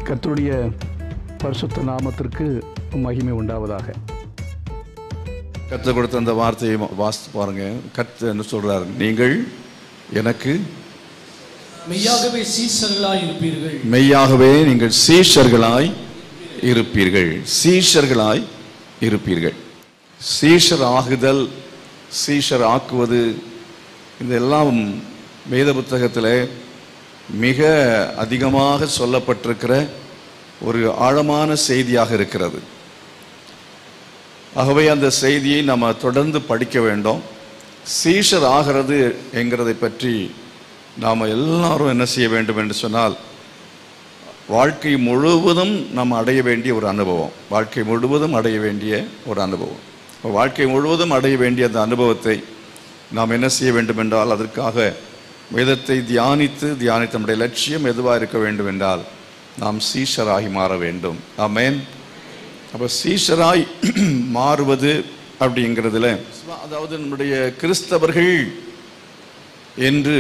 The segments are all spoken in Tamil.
கர்த்தருடைய பரிசுத்த நாமத்திற்கு மகிமை உண்டாவதாக. கர்த்தர் கொடுத்த அந்த வார்த்தையை வாசித்து பாருங்க. கர்த்தர் என்ன சொல்றாரு? நீங்கள் எனக்கு மெய்யாகவே சீஷர்களாய் இருப்பீர்கள். மெய்யாகவே நீங்கள் சீஷர்களாய் இருப்பீர்கள். சீஷர்களாய் இருப்பீர்கள். சீஷர் ஆகுதல், சீஷர் ஆக்குவது, இதெல்லாம் வேத புத்தகத்தில் மிக அதிகமாக சொல்லப்பட்டிருக்கிற ஒரு ஆழமான செய்தியாக இருக்கிறது. ஆகவே அந்த செய்தியை நம்ம தொடர்ந்து படிக்க வேண்டும். சீஷர் ஆகிறது என்கிறதை பற்றி நாம் எல்லாரும் என்ன செய்ய வேண்டும் என்று சொன்னால், வாழ்க்கை முழுவதும் நாம் அடைய வேண்டிய ஒரு அனுபவம். வாழ்க்கை முழுவதும் அடைய வேண்டிய ஒரு அனுபவம். வாழ்க்கை முழுவதும் அடைய வேண்டிய அந்த அனுபவத்தை நாம் என்ன செய்ய வேண்டும் என்றால், அதற்காக வேதத்தை தியானித்து நம்முடைய லட்சியம் எதுவாக இருக்க வேண்டும் என்றால், நாம் சீஷராகி மாற வேண்டும். ஆமென். அப்போ சீஷராய் மாறுவது அப்படிங்கிறதுல, அதாவது நம்முடைய கிறிஸ்தவர்கள் என்று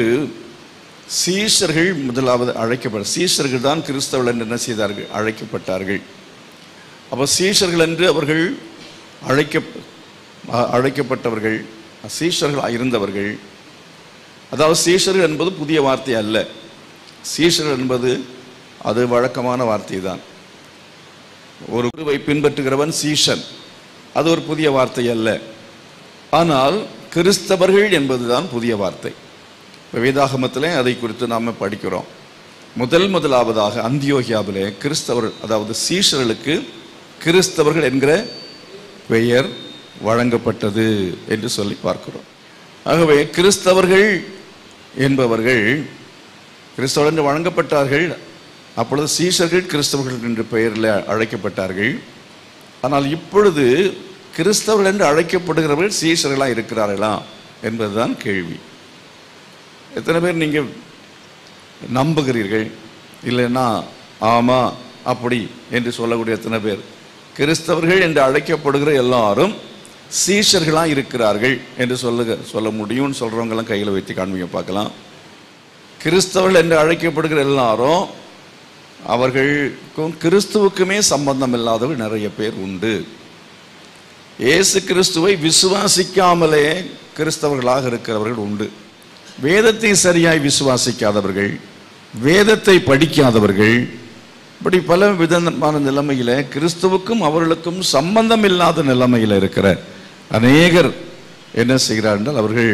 சீஷர்கள் முதலாவது சீஷர்கள் தான் கிறிஸ்தவர்கள் என்று என்ன செய்தார்கள்? அழைக்கப்பட்டார்கள். அப்போ சீஷர்கள் என்று அவர்கள் அழைக்கப்பட்டவர்கள், சீஷர்களாக இருந்தவர்கள். அதாவது சீஷர்கள் என்பது புதிய வார்த்தை அல்ல. சீஷர்கள் என்பது அது வழக்கமான வார்த்தை தான். ஒரு குருவை பின்பற்றுகிறவன் சீஷன், அது ஒரு புதிய வார்த்தை அல்ல. ஆனால் கிறிஸ்தவர்கள் என்பதுதான் புதிய வார்த்தை. இப்போ வேதாகமத்தில் அதை குறித்து நாம் படிக்கிறோம். முதலாவதாக அந்தியோகியாவிலே கிறிஸ்தவர், அதாவது சீஷர்களுக்கு கிறிஸ்தவர்கள் என்கிற பெயர் வழங்கப்பட்டது என்று சொல்லி பார்க்கிறோம். ஆகவே கிறிஸ்தவர்கள் என்பவர்கள் கிறிஸ்தவர்கள் என்று வழங்கப்பட்டார்கள். அப்பொழுது சீஷர்கள் கிறிஸ்தவர்கள் என்ற பெயரில் அழைக்கப்பட்டார்கள். ஆனால் இப்பொழுது கிறிஸ்தவர்கள் என்று அழைக்கப்படுகிறவர்கள் சீஷர்களாக இருக்கிறார்களா என்பதுதான் கேள்வி. எத்தனை பேர் நீங்கள் நம்புகிறீர்கள்? இல்லைன்னா ஆமா அப்படி என்று சொல்லக்கூடிய எத்தனை பேர்? கிறிஸ்தவர்கள் என்று அழைக்கப்படுகிற எல்லாரும் சீஷர்களாக இருக்கிறார்கள் என்று சொல்ல முடியும்னு சொல்கிறவங்கெல்லாம் கையில் வைத்து காண்பிக்க பார்க்கலாம். கிறிஸ்தவர்கள் என்று அழைக்கப்படுகிற எல்லாரும், அவர்களுக்கும் கிறிஸ்துவுக்குமே சம்பந்தம் இல்லாதவர்கள் நிறைய பேர் உண்டு. இயேசு கிறிஸ்துவை விசுவாசிக்காமலே கிறிஸ்தவர்களாக இருக்கிறவர்கள் உண்டு. வேதத்தை சரியாய் விசுவாசிக்காதவர்கள், வேதத்தை படிக்காதவர்கள், இப்படி பல விதமான நிலைமையில கிறிஸ்துவுக்கும் அவர்களுக்கும் சம்பந்தம் இல்லாத நிலைமையில் இருக்கிற அநேகர் என்ன செய்கிறார்கள் என்றால், அவர்கள்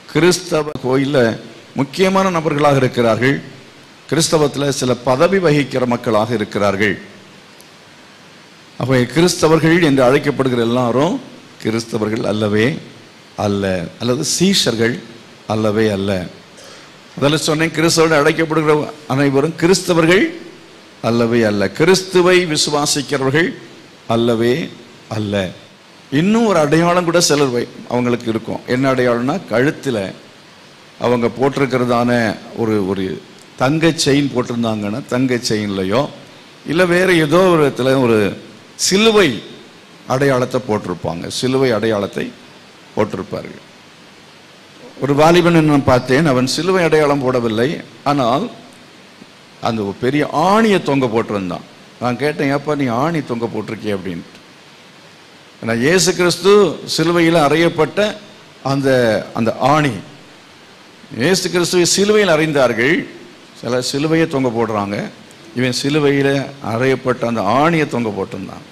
கிறிஸ்தவ கோயிலில் முக்கியமான நபர்களாக இருக்கிறார்கள். கிறிஸ்தவத்தில் சில பதவி வகிக்கிற மக்களாக இருக்கிறார்கள். அப்போ கிறிஸ்தவர்கள் என்று அழைக்கப்படுகிற எல்லாரும் கிறிஸ்தவர்கள் அல்லவே அல்ல, அல்லது சீஷர்கள் அல்லவே அல்ல. அதில் சொன்னேன், கிறிஸ்தவர்கள் அழைக்கப்படுகிற அனைவரும் கிறிஸ்தவர்கள் அல்லவே அல்ல, கிறிஸ்துவை விசுவாசிக்கிறவர்கள் அல்லவே அல்ல. இன்னும் ஒரு அடையாளம் கூட சிலர் அவங்களுக்கு இருக்கும். என்ன அடையாளம்னா, கழுத்தில் அவங்க போட்டிருக்கிறதான ஒரு தங்க செயின் போட்டிருந்தாங்கன்னா, தங்க செயின்லையோ இல்லை வேறு ஏதோ ஒரு இடத்துல ஒரு சிலுவை அடையாளத்தை போட்டிருப்பாங்க. சிலுவை அடையாளத்தை போட்டிருப்பார்கள். ஒரு வாலிபன் நான் பார்த்தேன், அவன் சிலுவை அடையாளம் போடவில்லை, ஆனால் அந்த பெரிய ஆணியை தொங்க போட்டிருந்தான். நான் கேட்டேன், ஏப்பா நீ ஆணி தொங்க போட்டிருக்கிய அப்படின்ட்டு. ஏன்னா இயேசு கிறிஸ்து சிலுவையில் அறையப்பட்ட அந்த ஆணி, இயேசு கிறிஸ்துவை சிலுவையில் அறைந்தார்கள். சில சிலுவையை தொங்க போடுறாங்க, இவன் சிலுவையில் அறையப்பட்ட அந்த ஆணியை தொங்க போட்டிருந்தான்.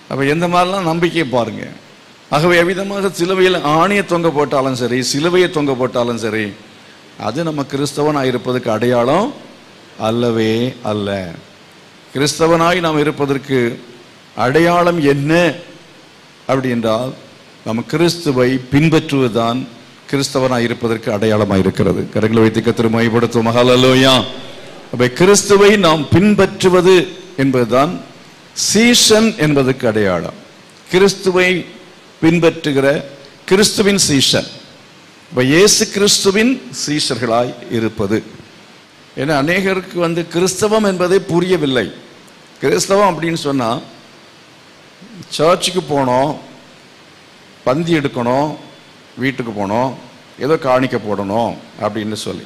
அப்போ எந்த மாதிரிலாம் நம்பிக்கையை பாருங்க. ஆகவே எவ்விதமாக சிலுவையில் ஆணியை தொங்க போட்டாலும் சரி, சிலுவையை தொங்க போட்டாலும் சரி, அது நம்ம கிறிஸ்தவனாக இருப்பதற்கு அடையாளம் அல்லவே அல்ல. கிறிஸ்தவனாய் நாம் இருப்பதற்கு அடையாளம் என்ன அப்படி என்றால், நம்ம கிறிஸ்துவை பின்பற்றுவதுதான் கிறிஸ்தவனாய் இருப்பதற்கு அடையாளமாக இருக்கிறது. கரங்களை வைத்து கர்த்தரை மகிமைப்படுத்துவோம். ஹல்லேலூயா. அப்ப கிறிஸ்துவை நாம் பின்பற்றுவது என்பதுதான் சீஷன் என்பதற்கு அடையாளம். கிறிஸ்துவை பின்பற்றுகிற கிறிஸ்துவின் சீஷன், இயேசு கிறிஸ்துவின் சீஷர்களாய் இருப்பது. ஏன்னா அநேகருக்கு கிறிஸ்தவம் என்பதே புரியவில்லை. கிறிஸ்தவம் அப்படின்னு சொன்னால், சர்ச்சுக்கு போனோம், பந்தி எடுக்கணும், வீட்டுக்கு போனோம், ஏதோ காணிக்க போடணும் அப்படின்னு சொல்லி.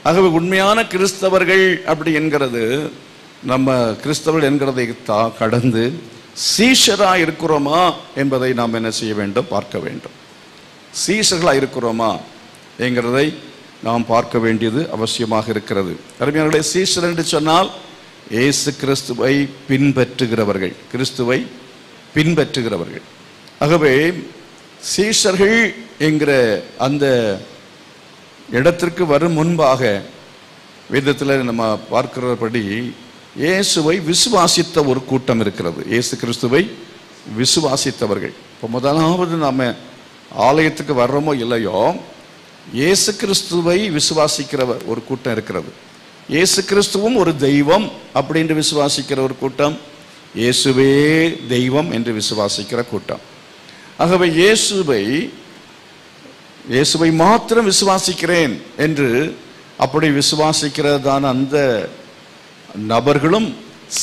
ஆகவே உண்மையான கிறிஸ்தவர்கள் அப்படி என்கிறது நம்ம கிறிஸ்தவர்கள் என்கிறதை கடந்து சீஷராக இருக்கிறோமா என்பதை நாம் என்ன செய்ய வேண்டும், பார்க்க வேண்டும். சீஷர்களாக இருக்கிறோமா என்கிறதை நாம் பார்க்க வேண்டியது அவசியமாக இருக்கிறது. அருமையானவர்களே, சீஷர் என்று சொன்னால் இயேசு கிறிஸ்துவை பின்பற்றுகிறவர்கள், கிறிஸ்துவை பின்பற்றுகிறவர்கள். ஆகவே சீஷர்கள் என்கிற அந்த இடத்திற்கு வரும் முன்பாக வேதத்தில் நம்ம பார்க்கிறபடி இயேசுவை விசுவாசித்த ஒரு கூட்டம் இருக்கிறது. இயேசு கிறிஸ்துவை விசுவாசித்தவர்கள். இப்போ முதலாவது நாம் ஆலயத்துக்கு வர்றோமோ இல்லையோ, இயேசு கிறிஸ்துவை விசுவாசிக்கிற ஒரு கூட்டம் இருக்கிறது. இயேசு கிறிஸ்துவும் ஒரு தெய்வம் அப்படின்னு விசுவாசிக்கிற ஒரு கூட்டம், இயேசுவே தெய்வம் என்று விசுவாசிக்கிற கூட்டம். ஆகவே இயேசுவை மாத்திரம் விசுவாசிக்கிறேன் என்று அப்படி விசுவாசிக்கிறதான அந்த நபர்களும்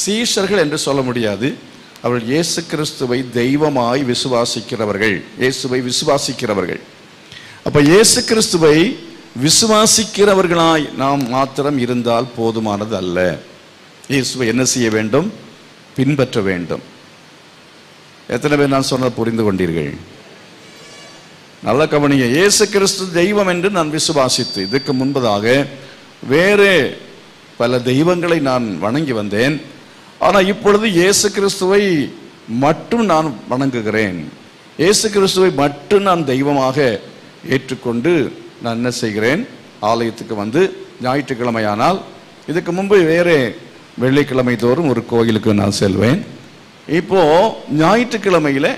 சீஷர்கள் என்று சொல்ல முடியாது. அவர்கள் இயேசு கிறிஸ்துவை தெய்வமாய் விசுவாசிக்கிறவர்கள், இயேசுவை விசுவாசிக்கிறவர்கள். அப்ப இயேசு கிறிஸ்துவை விசுவாசிக்கிறவர்களாய் நாம் மாத்திரம் இருந்தால் போதுமானது அல்ல. இயேசுவை என்ன செய்ய வேண்டும், பின்பற்ற வேண்டும். எத்தனை பேர் நான் சொன்னதை புரிந்து கொண்டீர்கள்? நல்ல கவனிங்க. இயேசு கிறிஸ்து தெய்வம் என்று நான் விசுவாசித்து இதுக்கு முன்பதாக வேறு பல தெய்வங்களை நான் வணங்கி வந்தேன். ஆனால் இப்பொழுது இயேசு கிறிஸ்துவை மட்டும் நான் வணங்குகிறேன். இயேசு கிறிஸ்துவை மட்டும் நான் தெய்வமாக ஏற்றுக்கொண்டு நான் என்ன செய்கிறேன், ஆலயத்துக்கு வந்து ஞாயிற்றுக்கிழமையானால், இதுக்கு முன்பு வேறு வெள்ளிக்கிழமை தோறும் ஒரு கோயிலுக்கு நான் செல்வேன். இப்போ ஞாயிற்றுக்கிழமையில்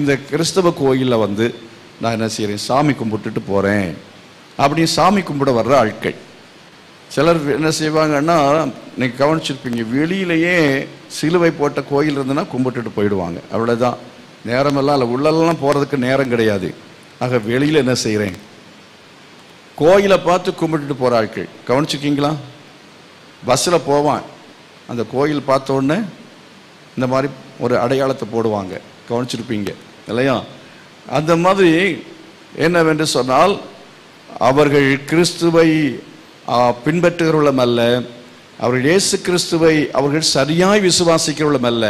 இந்த கிறிஸ்தவ கோயிலில் வந்து நான் என்ன செய்கிறேன், சாமி கும்பிட்டுட்டு போகிறேன். அப்படி சாமி கும்பிட வர்ற ஆட்கள் சிலர் என்ன செய்வாங்கன்னா, நீங்கள் கவனிச்சிருப்பீங்க, வெளியிலேயே சிலுவை போட்ட கோயில் இருந்ததுன்னா கும்பிட்டுட்டு போயிடுவாங்க. அவ்வளோதான், நேரமெல்லாம் இல்லை, உள்ளெல்லாம் போகிறதுக்கு நேரம் கிடையாது. ஆக வெளியில் என்ன செய்கிறேன், கோயிலை பார்த்து கும்பிட்டுட்டு போகிற ஆட்கள் கவனிச்சிருக்கீங்களா? பஸ்ஸில் போவான், அந்த கோயில் பார்த்த உடனே இந்த மாதிரி ஒரு அடையாளத்தை போடுவாங்க, கவனிச்சிருப்பீங்க இல்லையா? அந்த மாதிரி என்னவென்று சொன்னால், அவர்கள் கிறிஸ்துவை பின்பற்றுகிறவர்களும் அல்ல, அவர்கள் இயேசு கிறிஸ்துவை அவர்கள் சரியாய் விசுவாசிக்கிறவர்களும் அல்ல.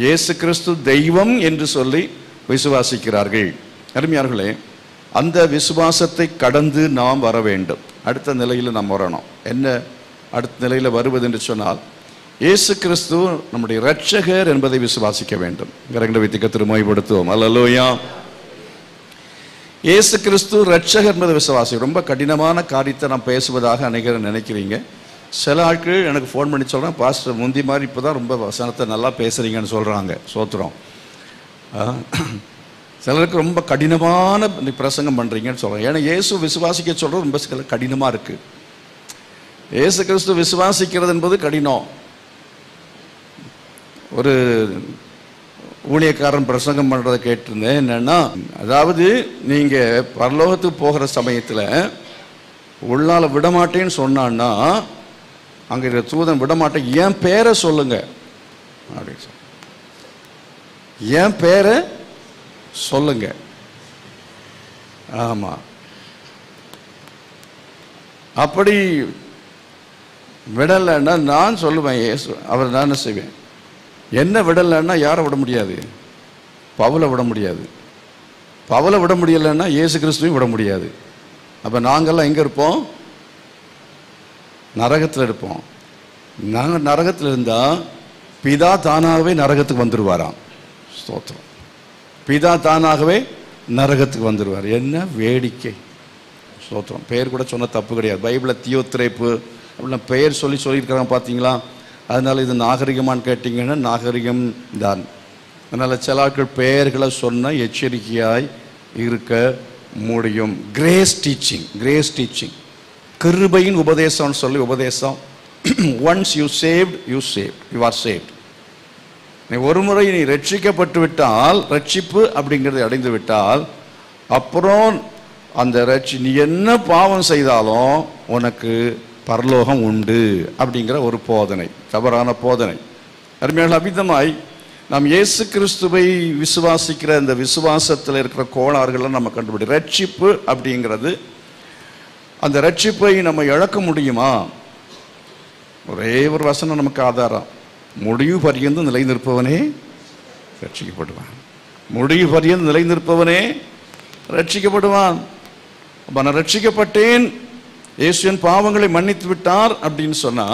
இயேசு கிறிஸ்து தெய்வம் என்று சொல்லி விசுவாசிக்கிறார்கள். அருமையார்களே, அந்த விசுவாசத்தை கடந்து நாம் வர வேண்டும். அடுத்த நிலையில் நாம் வரணும். என்ன அடுத்த நிலையில் வருவது என்று சொன்னால், இயேசு கிறிஸ்து நம்முடைய இரட்சகர் என்பதை விசுவாசிக்க வேண்டும். கரங்களை வைத்து கர்த்தரை மகிமைப்படுத்துவோம். அல்லேலூயா. இயேசு கிறிஸ்து இரட்சகர் என்பதை விசுவாசி. ரொம்ப கடினமான காரியத்தை நாம் பேசுவதாக அனைவரும் நினைக்கிறீங்க. சில ஆட்கள் எனக்கு ஃபோன் பண்ணி சொல்கிறேன், பாஸ்டர் முந்தி மாதிரி இப்போ தான் ரொம்ப வசனத்தை நல்லா பேசுகிறீங்கன்னு சொல்கிறாங்க. சோத்திரம். சிலருக்கு ரொம்ப கடினமான பிரசங்கம் பண்ணுறீங்கன்னு சொல்கிறாங்க. ஏன்னா இயேசு விசுவாசிக்க சொல்கிறது ரொம்ப சில கடினமாக இருக்குது. இயேசு கிறிஸ்து விசுவாசிக்கிறது என்பது கடினம். ஒரு ஊழியக்காரன் பிரசங்கம் பண்ணுறதை கேட்டிருந்தேன். என்னென்னா, அதாவது நீங்கள் பரலோகத்துக்கு போகிற சமயத்தில் உள்ளால் விடமாட்டேன்னு சொன்னான்னா, அங்கே இருக்கிற தூதன் விடமாட்டேன், என் பேரை சொல்லுங்க அப்படின்னு சொல்ல, என் பேரை சொல்லுங்க. ஆமாம், அப்படி விடலைன்னா நான் சொல்லுவேன் இயேசு, அவர் நான் என்ன செய்வேன், என்ன விடலைன்னா யாரை விட முடியாது, பவுலை விட முடியாது. பவுலை விட முடியலைன்னா இயேசு கிறிஸ்துவையும் விட முடியாது. அப்போ நாங்கள்லாம் எங்கே இருப்போம், நரகத்தில் இருப்போம். நாங்கள் நரகத்தில் இருந்தால் பிதா தானாகவே நரகத்துக்கு வந்துடுவாராம். ஸ்தோத்திரம். பிதா தானாகவே நரகத்துக்கு வந்துடுவார். என்ன வேடிக்கை! ஸ்தோத்திரம். பெயர் கூட சொன்ன தப்பு கிடையாது. பைபிளில் தியோத்திரேப்பு அப்படின்னா பெயர் சொல்லியிருக்கிறாங்க, பார்த்தீங்களா? அதனால் இது நாகரிகமானு கேட்டிங்கன்னா நாகரிகம் தான். அதனால் சில ஆட்கள் பெயர்களை சொன்ன எச்சரிக்கையாய் இருக்க முடியும். கிரேஸ் டீச்சிங், கிருபையின் உபதேசம்னு சொல்லி உபதேசம். Once you are saved. நீ ஒரு முறை நீ ரட்சிக்கப்பட்டு விட்டால், ரட்சிப்பு அப்படிங்கிறத அடைந்து விட்டால், அப்புறம் அந்த நீ என்ன பாவம் செய்தாலும் உனக்கு பரலோகம் உண்டு அப்படிங்கிற ஒரு போதனை, தவறான போதனை. அருமையான அபிதமாய் நாம் இயேசு கிறிஸ்துவை விசுவாசிக்கிற இந்த விசுவாசத்தில் இருக்கிற கோளாறுகளை நம்ம கண்டுபிடி. ரட்சிப்பு அப்படிங்கிறது, அந்த ரட்சிப்பை நம்ம இழக்க முடியுமா? ஒரே ஒரு வசனம் நமக்கு ஆதாரம். முடிவு பரியந்து நிலை நிற்பவனே ரட்சிக்கப்படுவான். முடிவு பரியந்து நிலை நிற்பவனே ரட்சிக்கப்படுவான். அப்ப நான் ரட்சிக்கப்பட்டேன், இயேசுவின் பாவங்களை மன்னித்து விட்டார் அப்படின்னு சொன்னா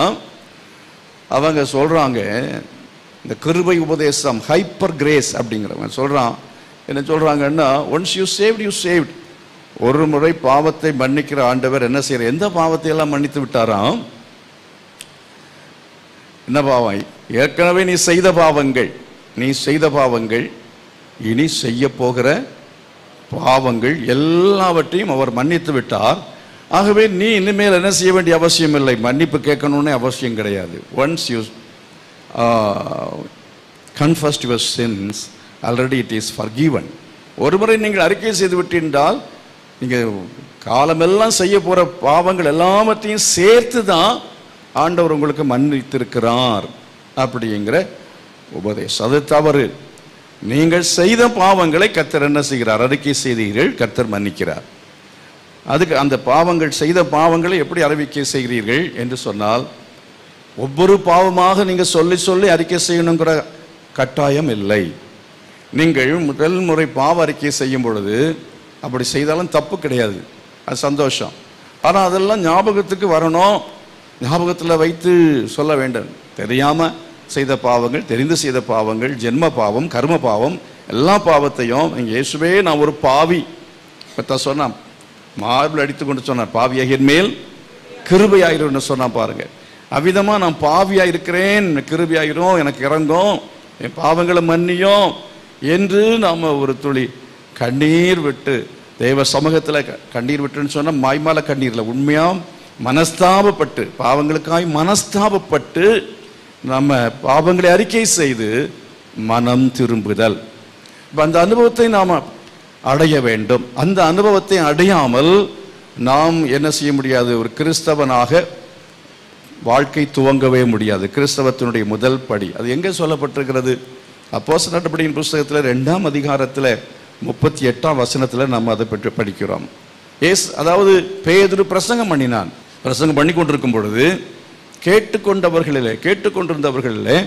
அவங்க சொல்றாங்க, இந்த கிருபை உபதேசம் ஹைப்பர் கிரேஸ் அப்படிங்கிறவங்க சொல்றான். என்ன சொல்றாங்கன்னா, once you saved you saved. ஒரு முறை பாவத்தை மன்னிக்கிற ஆண்டவர் என்ன செய்யற, எந்த பாவத்தை எல்லாம் மன்னித்து விட்டாராம்? என்ன பாவம்? ஏற்கனவே நீ செய்த பாவங்கள், இனி செய்ய போகிற பாவங்கள் எல்லாவற்றையும் அவர் மன்னித்து விட்டார். ஆகவே நீ இனிமேல் என்ன செய்ய வேண்டிய அவசியம் இல்லை, மன்னிப்பு கேட்கணும்னு அவசியம் கிடையாது. Once you confessed your sins, already it is forgiven. ஒரு முறை நீங்கள் அறிக்கை செய்து விட்டால் நீங்கள் காலமெல்லாம் செய்ய போற பாவங்கள் எல்லாவற்றையும் சேர்த்து தான் ஆண்டவர் உங்களுக்கு மன்னித்திருக்கிறார் அப்படிங்கிற உபதேசம். அது தவறு. நீங்கள் செய்த பாவங்களை கர்த்தர் என்ன செய்கிறார்? அறிக்கை செய்தீர்கள், கர்த்தர் மன்னிக்கிறார். அதுக்கு அந்த பாவங்கள், செய்த பாவங்களை எப்படி அறிக்கை செய்கிறீர்கள் என்று சொன்னால், ஒவ்வொரு பாவமாக நீங்கள் சொல்லி சொல்லி அறிக்கை செய்யணுங்கிற கட்டாயம் இல்லை. நீங்கள் முதல் முறை பாவ அறிக்கை செய்யும் பொழுது அப்படி செய்தாலும் தப்பு கிடையாது, அது சந்தோஷம். ஆனால் அதெல்லாம் ஞாபகத்துக்கு வரணும், ஞாபகத்தில் வைத்து சொல்ல வேண்டும். தெரியாமல் செய்த பாவங்கள், தெரிந்து செய்த பாவங்கள், ஜென்ம பாவம், கர்ம பாவம், எல்லா பாவத்தையும் இயேசுவே நான் ஒரு பாவி சொன்னான், மார்பிள் அடித்து கொண்டு சொன்னார், பாவியாகிய மேல் கிருபையாயிரும் சொன்னா பாருங்க. அவ்விதமாக நான் பாவியாக இருக்கிறேன், கிருபையாயிரும், எனக்கு இறங்கும், என் பாவங்களை மன்னியும் என்று நாம் ஒரு துளி கண்ணீர் விட்டு தேவ சமூகத்தில் கண்ணீர் விட்டுன்னு சொன்னால் மாய்மால கண்ணீரில் உண்மையாக மனஸ்தாபப்பட்டு, பாவங்களுக்காய் மனஸ்தாபப்பட்டு நம்ம பாவங்களை அறிக்கை செய்து மனம் திரும்புதல். அந்த அனுபவத்தை நாம் அடைய வேண்டும். அந்த அனுபவத்தை அடையாமல் நாம் என்ன செய்ய முடியாது? ஒரு கிறிஸ்தவனாக வாழ்க்கை துவங்கவே முடியாது. கிறிஸ்தவத்தினுடைய முதல் படி அது எங்கே சொல்லப்பட்டிருக்கிறது? அப்போஸ்தலர் நடபடியின் புஸ்தகத்தில் 2ஆம் அதிகாரத்தில் 38ஆம் வசனத்தில் நம்ம அதை பற்றி படிக்கிறோம். அதாவது பேதுரு பிரசங்கம் பண்ணினான். பிரசங்கம் பண்ணி கொண்டிருக்கும் பொழுது கேட்டுக்கொண்டிருந்தவர்களிலே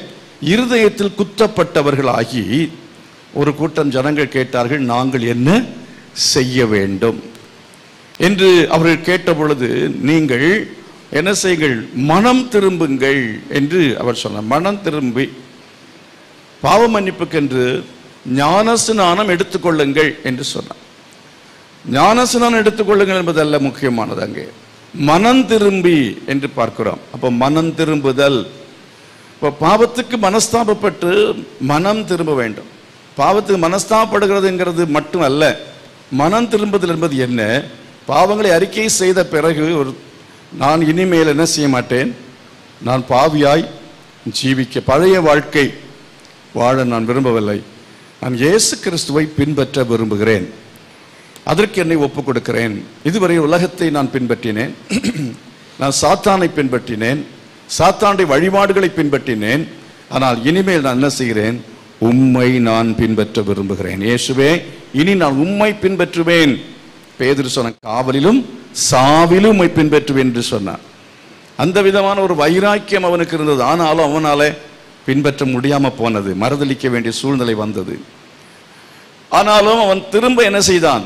இருதயத்தில் குத்தப்பட்டவர்களாகி ஒரு கூட்டம் ஜனங்கள் கேட்டார்கள், நாங்கள் என்ன செய்ய வேண்டும் என்று அவர்கள் கேட்ட பொழுது, நீங்கள் என்ன செய்யுங்கள், மனம் திரும்புங்கள் என்று அவர் சொன்னார். மனம் திரும்பி பாவ மன்னிப்புக்கென்று ஞானஸ்நானம் எடுத்துக்கொள்ளுங்கள் என்று சொன்னார். ஞானஸ்நானம் எடுத்துக்கொள்ளுங்கள் என்பதல்ல முக்கியமானது, அங்கே மனம் திரும்பி என்று பார்க்கிறோம். அப்போ மனம் திரும்புதல், இப்போ பாவத்துக்கு மனஸ்தாபப்பட்டு மனம் திரும்ப வேண்டும். பாவத்துக்கு மனஸ்தாபப்படுகிறதுங்கிறது மட்டும் அல்ல, மனம் திரும்புதல் என்பது என்ன? பாவங்களை அறிக்கை செய்த பிறகு நான் இனிமேல் என்ன செய்ய மாட்டேன், நான் பாவியாய் ஜீவிக்க, பழைய வாழ்க்கை வாழ நான் விரும்பவில்லை, நான் இயேசு கிறிஸ்துவை பின்பற்ற விரும்புகிறேன், அதற்கு என்னை ஒப்புக் கொடுக்கிறேன். இதுவரை உலகத்தை நான் பின்பற்றினேன், நான் சாத்தானை பின்பற்றினேன், சாத்தானுடைய வழிபாடுகளை பின்பற்றினேன், ஆனால் இனிமேல் நான் என்ன செய்கிறேன், உம்மை நான் பின்பற்ற விரும்புகிறேன். இயேசுவே, இனி நான் உம்மை பின்பற்றுவேன். பேதுரு சொன்ன, காவலிலும் சாவிலும் உம்மை பின்பற்றுவேன் என்று சொன்னான். அந்த விதமான ஒரு வைராக்கியம் அவனுக்கு இருந்தது. ஆனாலும் அவனாலே பின்பற்ற முடியாமல் போனது, மறுதளிக்க வேண்டிய சூழ்நிலை ஆனாலும் அவன் திரும்ப என்ன செய்தான்,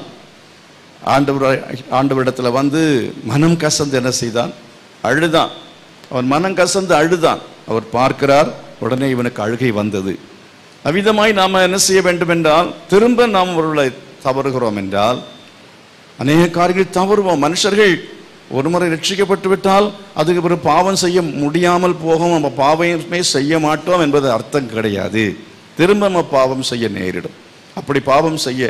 ஆண்டவரிடத்தில் மனம் கசந்து என்ன செய்தான், அழுதான். அவன் மனம் கசந்து அழுதான். அவர் பார்க்கிறார், உடனே இவனுக்கு அழுகை வந்தது. அவ்விதமாய் நாம் என்ன செய்ய வேண்டும் என்றால், திரும்ப நாம் அவர்களை தவறுகிறோம் என்றால் அநேக காரியங்கள் தவறுவோம். மனுஷர்கள் ஒரு முறை ரட்சிக்கப்பட்டு விட்டால் அதுக்கு பிறகு பாவம் செய்ய முடியாமல் போகும், நம்ம பாவமே செய்ய மாட்டோம் என்பது அர்த்தம் கிடையாது. திரும்ப நம்ம பாவம் செய்ய நேரிடும். அப்படி பாவம் செய்ய,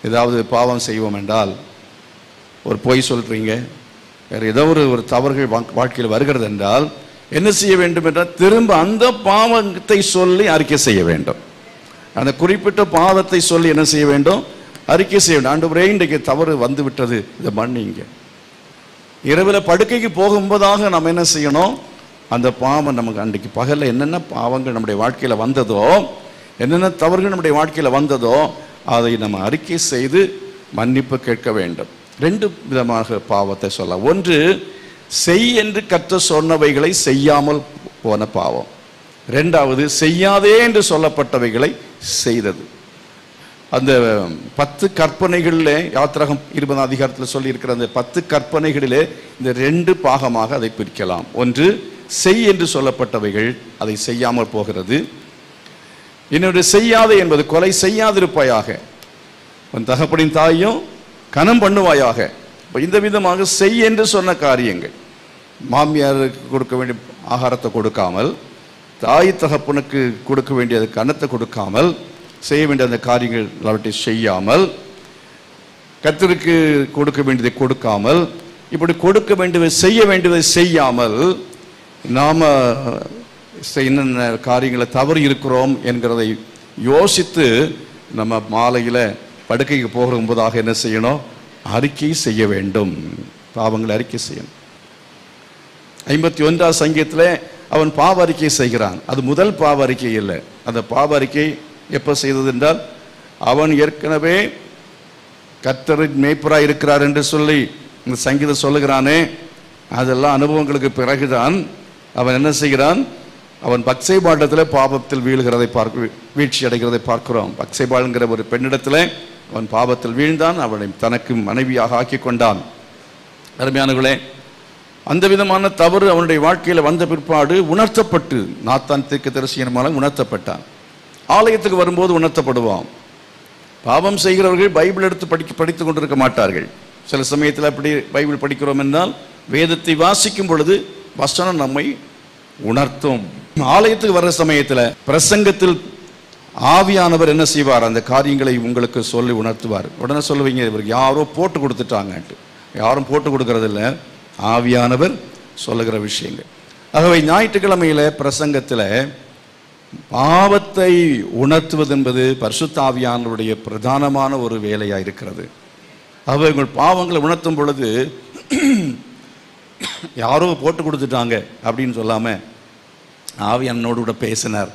ஏதாவது பாவம் செய்வோம் என்றால், ஒரு பொய் சொல்றீங்க, வேறு ஏதோ ஒரு தவறுகள் வாழ்க்கையில் வருகிறது என்றால் என்ன செய்ய வேண்டும் என்றால், திரும்ப அந்த பாவத்தை சொல்லி அறிக்கை செய்ய வேண்டும். அந்த குறிப்பிட்ட பாவத்தை சொல்லி என்ன செய்ய வேண்டும், அறிக்கை செய்ய வேண்டும். ஆண்டவரே, இன்றைக்கு தவறு வந்து விட்டது, இதை மன்னிங்க. இரவில் படுக்கைக்கு போகும்போதாக நம்ம என்ன செய்யணும், அந்த பாவம் நமக்கு அன்றைக்கு பகலில் என்னென்ன பாவங்கள் நம்முடைய வாழ்க்கையில் வந்ததோ, என்னென்ன தவறுகள் நம்முடைய வாழ்க்கையில் வந்ததோ அதை நம்ம அறிக்கை செய்து மன்னிப்பு கேட்க வேண்டும். 2 விதமாக பாவத்தை சொல்லலாம். ஒன்று, செய் என்று கர்த்தர் சொன்னவைகளை செய்யாமல் போன பாவம். இரண்டாவது, செய்யாதே என்று சொல்லப்பட்டவைகளை செய்தது. அந்த 10 கற்பனைகளிலே, யாத்திராகம் 20 அதிகாரத்தில் சொல்லி இருக்கிற அந்த 10 கற்பனைகளிலே இந்த 2 பாகமாக அதை பிரிக்கலாம். ஒன்று, செய் என்று சொல்லப்பட்டவைகள், அதை செய்யாமல் போகிறது. இன்னொரு, செய்யாதே என்பது, கொலை செய்யாதிருப்பாயாக, உன் தகப்பனின் தாயும் கனம் பண்ணுவாயாக. இந்த விதமாக செய் என்று சொன்ன காரியங்கள், மாமியாருக்கு கொடுக்க வேண்டிய ஆகாரத்தை கொடுக்காமல், தாய் தகப்பனுக்கு கொடுக்க வேண்டிய கனத்தை கொடுக்காமல், செய்ய வேண்டிய அந்த காரியங்கள் எல்லாவற்றையும் செய்யாமல், கர்த்தருக்கு கொடுக்க வேண்டியதை கொடுக்காமல், இப்படி கொடுக்க வேண்டியதை செய்ய வேண்டியதை செய்யாமல் நாம் என்னென்ன காரியங்களை தவறு இருக்கிறோம் என்கிறதை யோசித்து நம்ம மாலையில் படுக்கைக்கு போகும்போதாக என்ன செய்யணும்? அறிக்கை செய்ய வேண்டும். பாவங்களை அறிக்கை செய்யணும். 51ஆம் சங்கீதத்தில் அவன் பாவ அறிக்கை செய்கிறான். அது முதல் பாவ அறிக்கை இல்லை. அந்த பாவ அறிக்கை எப்போ செய்தது என்றால், அவன் ஏற்கனவே கர்த்தரின் மேய்ப்பராய் இருக்கிறார் என்று சொல்லி இந்த சங்கீதம் சொல்லுகிறானே, அதெல்லாம் அனுபவங்களுக்கு பிறகுதான் அவன் என்ன செய்கிறான்? அவன் பக்சேபாளத்தில் பாவத்தில் வீழ்கிறதை வீழ்ச்சி அடைகிறதை பார்க்கிறோம். பக்சேபாள்ங்கிற ஒரு பெண்ணிடத்தில் அவன் பாவத்தில் வீழ்ந்தான். அவனை தனக்கு மனைவியாக ஆக்கி கொண்டான். அருமையானவர்களே, அந்த விதமான தவறு அவனுடைய வாழ்க்கையில் வந்த பிற்பாடு உணர்த்தப்பட்டு, நாத்தான் தீர்க்கதரிசியின் மூலம் உணர்த்தப்பட்டான். ஆலயத்துக்கு வரும்போது உணர்த்தப்படுவான். பாவம் செய்கிறவர்கள் பைபிள் எடுத்து படித்து கொண்டிருக்க மாட்டார்கள். சில சமயத்தில் அப்படி பைபிள் படிக்கிறோம் என்றால், வேதத்தை வாசிக்கும் பொழுது வசனம் நம்மை உணர்த்தும். ஆலயத்துக்கு வர்ற சமயத்தில் பிரசங்கத்தில் ஆவியானவர் என்ன செய்வார்? அந்த காரியங்களை உங்களுக்கு சொல்லி உணர்த்துவார். உடனே சொல்லுவீங்க, இவருக்கு யாரோ போட்டு கொடுத்துட்டாங்கன்ட்டு. யாரும் போட்டு கொடுக்கறதில்ல, ஆவியானவர் சொல்லுகிற விஷயங்கள். ஆகவே ஞாயிற்றுக்கிழமையில் பிரசங்கத்தில் பாவத்தை உணர்த்துவது என்பது பரிசுத்த ஆவியானவருடைய பிரதானமான ஒரு வேலையாக இருக்கிறது. ஆகவே உங்கள் பாவங்களை உணர்த்தும் பொழுது யாரோ போட்டு கொடுத்துட்டாங்க அப்படின்னு சொல்லாமல், ஆவியானோடு கூட பேசினார்,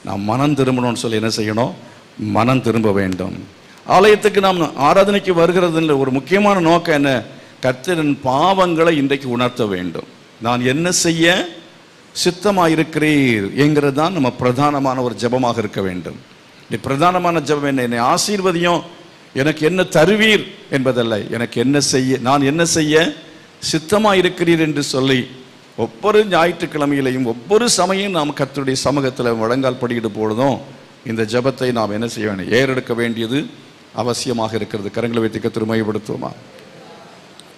நாம் மனம் திரும்பணும்னு சொல்லி என்ன செய்யணும்? மனம் திரும்ப வேண்டும். ஆலயத்துக்கு நாம் ஆராதனைக்கு வருகிறதுல ஒரு முக்கியமான நோக்கம் என்ன? கர்த்தரின் பாவங்களை இன்றைக்கு உணர்த்த வேண்டும். நான் என்ன செய்ய சித்தமாயிருக்கிறீர் என்கிறது தான் நம்ம பிரதானமான ஒரு ஜெபமாக இருக்க வேண்டும். பிரதானமான ஜெபம் என்ன? என்னை ஆசீர்வதியும், எனக்கு என்ன தருவீர் என்பதல்ல, எனக்கு என்ன செய்ய, நான் என்ன செய்ய சித்தமாயிருக்கிறீர் என்று சொல்லி ஒவ்வொரு ஞாயிற்றுக்கிழமையிலையும் ஒவ்வொரு சமயம் நாம் கர்த்தருடைய சமூகத்தில் முழங்கால் படிக்கிட்டு போடுறதும் இந்த ஜெபத்தை நாம் என்ன செய்ய வேண்டும்? ஏறெடுக்க வேண்டியது அவசியமாக இருக்கிறது. கரங்களை வைத்து கர்த்தரை மையப்படுத்துவோமா?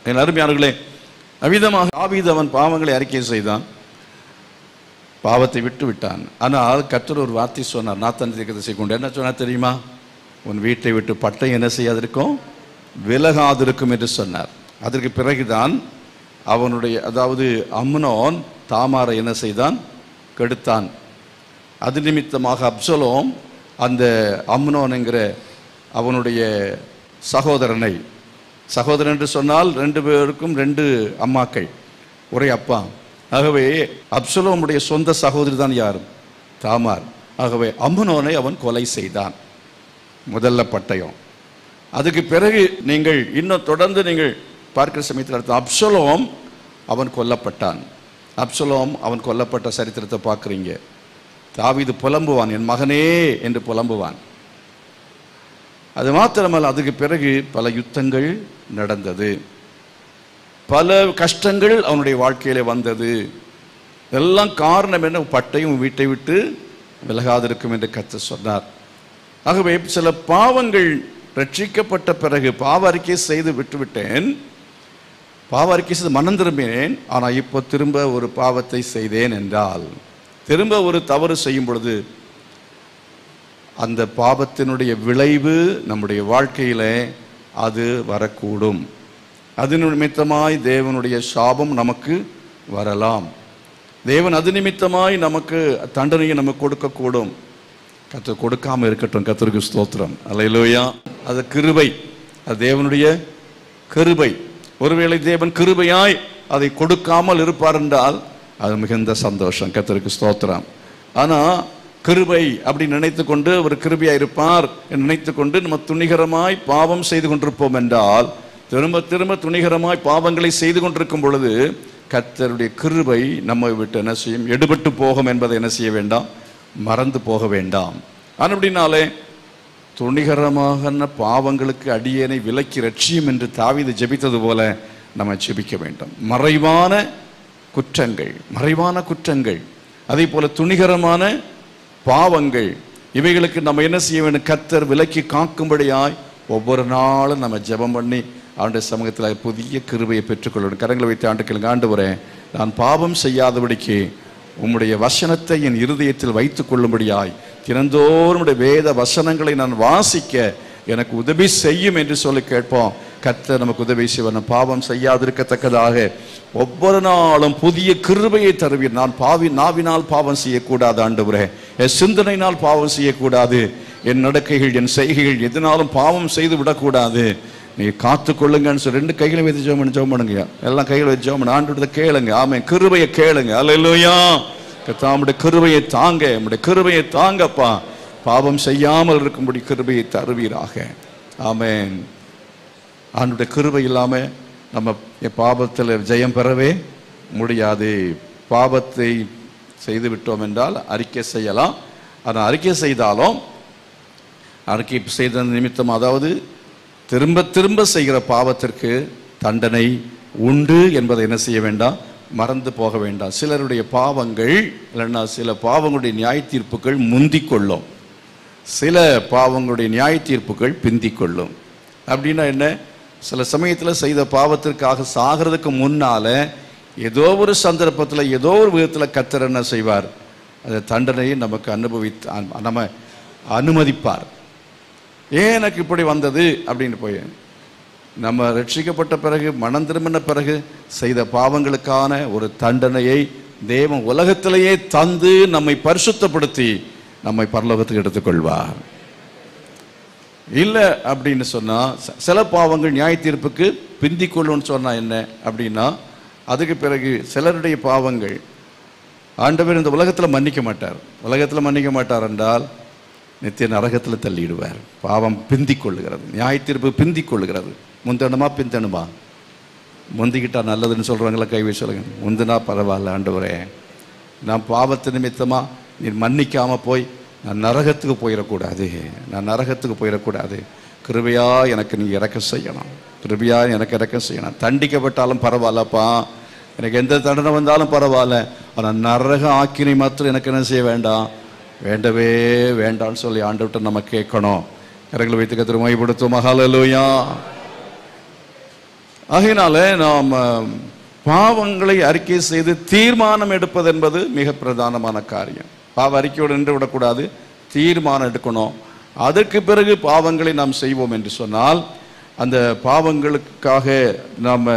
என் அருமையானவர்களே, அவ்விதமாக தாவீது அவன் பாவங்களை அறிக்கை செய்தான், பாவத்தை விட்டு விட்டான். ஆனால் கர்த்தர் ஒரு வார்த்தை சொன்னார். நாத்தான் தீர்க்கதரிசி கொண்டு என்ன சொன்னார் தெரியுமா? உன் வீட்டை விட்டு பட்டை என்ன செய்யாதிருக்கும்? விலகாதிருக்கும் என்று சொன்னார். அதற்கு பிறகுதான் அவனுடைய, அதாவது அம்னோன் தாமாரை என்ன செய்தான்? கெடுத்தான். அது நிமித்தமாக அப்சலோம் அந்த அம்னோன் என்கிற அவனுடைய சகோதரனை, சகோதரன் என்று சொன்னால் 2 பேருக்கும் 2 அம்மாக்கள், ஒரே அப்பா. ஆகவே அப்சலோமுடைய சொந்த சகோதரி தான் யார்? தாமார். ஆகவே அம்னோனை அவன் கொலை செய்தான். முதல்ல பட்டயம். அதுக்கு பிறகு நீங்கள் இன்னும் தொடர்ந்து நீங்கள் பார்க்கிற சமயத்தில் அடுத்த அப்சலோம் அவன் கொல்லப்பட்டான். அப்சலோம் அவன் கொல்லப்பட்ட சரித்திரத்தை பார்க்குறீங்க. தாவீது புலம்புவான், என் மகனே என்று புலம்புவான். அது மாத்திரமல்ல, அதுக்கு பிறகு பல யுத்தங்கள் நடந்தது, பல கஷ்டங்கள் அவனுடைய வாழ்க்கையில வந்தது. எல்லாம் காரணம் என்ன? பட்டையும் வீட்டை விட்டு விலகாதிருக்கும் என்று கர்த்தர் சொன்னார். ஆகவே சில பாவங்கள் ரட்சிக்கப்பட்ட பிறகு பாவ அறிக்கை செய்து விட்டுவிட்டேன், பாவ அறிக்கை செய்து மனம் திரும்பினேன், ஆனால் இப்போ திரும்ப ஒரு பாவத்தை செய்தேன் என்றால், திரும்ப ஒரு தவறு செய்யும் பொழுது அந்த பாவத்தினுடைய விளைவு நம்முடைய வாழ்க்கையில அது வரக்கூடும். அது நிமித்தமாய் தேவனுடைய சாபம் நமக்கு வரலாம். தேவன் அது நிமித்தமாய் நமக்கு தண்டனையை நமக்கு கொடுக்கக்கூடும். கர்த்தர் கொடுக்காம இருக்கட்டும். கர்த்தருக்கு ஸ்தோத்திரம். அல்லேலூயா. அது கிருபை, அது தேவனுடைய கிருபை. ஒருவேளை தேவன் கிருபையாய் அதை கொடுக்காமல் இருப்பார் என்றால் அது மிகுந்த சந்தோஷம். கர்த்தருக்கு ஸ்தோத்திரம். ஆனால் கிருபை அப்படி நினைத்து கொண்டு ஒரு கிருபையாக இருப்பார் நினைத்து கொண்டு நம்ம துணிகரமாய் பாவம் செய்து கொண்டிருப்போம் என்றால், திரும்ப திரும்ப துணிகரமாய் பாவங்களை செய்து கொண்டிருக்கும் பொழுது கர்த்தருடைய கிருபை நம்மை விட்டு என்ன செய்யும்? எடுபட்டு போகும் என்பதை என்ன செய்ய வேண்டாம்? மறந்து போக வேண்டாம். அப்படினாலே துணிகரமான பாவங்களுக்கு அடியேனை விலக்கி ரட்சியும் என்று தாவீது ஜெபித்தது போல நம்ம ஜெபிக்க வேண்டும். மறைவான குற்றங்கள், அதே போல துணிகரமான பாவங்கள், இவைகளுக்கு நம்ம என்ன செய்ய வேண்டும்? கர்த்தர் விலக்கி காக்கும்படியாய் ஒவ்வொரு நாளும் நம்ம ஜெபம் பண்ணி ஆண்டு சமூகத்தில் புதிய கிருபையை பெற்றுக்கொள்ளணும். கரங்களை வைத்து ஆண்டுகளுக்கு, ஆண்டவரே, நான் பாவம் செய்யாதபடிக்கு உம்முடைய வசனத்தை என் இருதயத்தில் வைத்துக் கொள்ளும்படியாய் தினந்தோறும் வேத வசனங்களை நான் வாசிக்க எனக்கு உதவி செய்யும் என்று சொல்லி கேட்போம். கர்த்தர் நமக்கு உதவி செய்வார். பாவம் செய்யாதிருக்கத்தக்கதாக ஒவ்வொரு நாளும் புதிய கிருபையை தருவீர். நான் நாவினால் பாவம் செய்யக்கூடாது ஆண்டவரே, என் சிந்தனையினால் பாவம் செய்யக்கூடாது, என் நடக்கைகள் என் செய்கைகள் எதனாலும் பாவம் செய்து விடக்கூடாது, நீ காத்து கொள்ளுங்கன்னு சொல்லி 2 கைகளை வைத்து ஜெபம் பண்ணுங்க. எல்லாம் கைகளை வச்சு ஜெபம் பண்ண ஆண்டவரே கேளுங்க. ஆமென். கிருபையை கேளுங்க. அல்லேலூயா. கர்த்தாவுடைய கிருபையை தாங்க, நம்முடைய கிருபையை தாங்கப்பா. பாவம் செய்யாமல் இருக்கும்படி கிருபையை தருவீராக. ஆமென். ஆண்டவருடைய கிருபை இல்லாம நம்ம பாவத்தில் ஜெயம் பெறவே முடியாது. பாவத்தை செய்து விட்டோம் என்றால் அறிக்கை செய்யலாம். ஆனால் அறிக்கை செய்தாலும் அறிக்கை செய்த நிமித்தம், அதாவது திரும்ப திரும்ப செய்கிற பாவத்திற்கு தண்டனை உண்டு என்பதை என்ன செய்ய வேண்டாம்? மறந்து போக வேண்டாம். சிலருடைய பாவங்கள் இல்லைன்னா சில பாவங்களுடைய நியாய தீர்ப்புகள் முந்திக் கொள்ளும், சில பாவங்களுடைய நியாய தீர்ப்புகள் பிந்திக் கொள்ளும். அப்படின்னா என்ன? சில சமயத்தில் செய்த பாவத்திற்காக சாகிறதுக்கு முன்னால ஏதோ ஒரு சந்தர்ப்பத்தில் ஏதோ ஒரு விதத்தில் கர்த்தர் என்ன செய்வார்? அந்த தண்டனையை நமக்கு நம்ம அனுமதிப்பார். ஏன் எனக்கு இப்படி வந்தது அப்படின்னு போய் நம்ம ரட்சிக்கப்பட்ட பிறகு, மனம் திரும்பின பிறகு செய்த பாவங்களுக்கான ஒரு தண்டனையை தேவன் உலகத்திலேயே தந்து நம்மை பரிசுத்தப்படுத்தி நம்மை பரலோகத்துக்கு எடுத்துக்கொள்வார். இல்லை அப்படின்னு சொன்னா, சில பாவங்கள் நியாய தீர்ப்புக்கு பிந்திக் கொள்ளும்னு சொன்னா என்ன அப்படின்னா, அதுக்கு பிறகு சிலருடைய பாவங்கள் ஆண்டவர் இந்த உலகத்தில் மன்னிக்க மாட்டார். உலகத்தில் மன்னிக்க மாட்டார் என்றால் நித்திய நரகத்தில் தள்ளிடுவார். பாவம் பிந்திக் கொள்ளுகிறது, நியாய தீர்ப்பு பிந்திக் கொள்ளுகிறது. முந்தணுமா பிந்தணுமா? முந்திக்கிட்டா நல்லதுன்னு சொல்கிறாங்களா? கைவை சொல்லுங்க. முந்தினா பரவாயில்ல ஆண்டவரே, நான் பாவத்து நிமித்தமாக நீ மன்னிக்காமல் போய் நான் நரகத்துக்கு போயிடக்கூடாது. கிருபையா எனக்கு நீ இறக்கம் செய்யணும், கிருபையா எனக்கு இறக்கம் செய்யணும். தண்டிக்கப்பட்டாலும் பரவாயில்லப்பா, எனக்கு எந்த தண்டனை வந்தாலும் பரவாயில்ல, ஆனால் நரக ஆக்கினை மாத்திரம் எனக்கு என்ன செய்ய வேண்டாம், வேண்டவே வேண்டான்னு சொல்லி ஆண்டவர்கிட்ட நம்ம கேட்கணும். கரங்களை வைத்து கர்த்தரை மகிமைப்படுத்துவோம். ஹல்லேலூயா. ஆகையினால நாம் பாவங்களை அறிக்கை செய்து தீர்மானம் எடுப்பது என்பது மிக பிரதானமான காரியம். பாவ அறிக்கையோடு நின்று விடக்கூடாது, தீர்மானம் எடுக்கணும். அதற்கு பிறகு பாவங்களை நாம் செய்வோம் என்று சொன்னால், அந்த பாவங்களுக்காக நாம்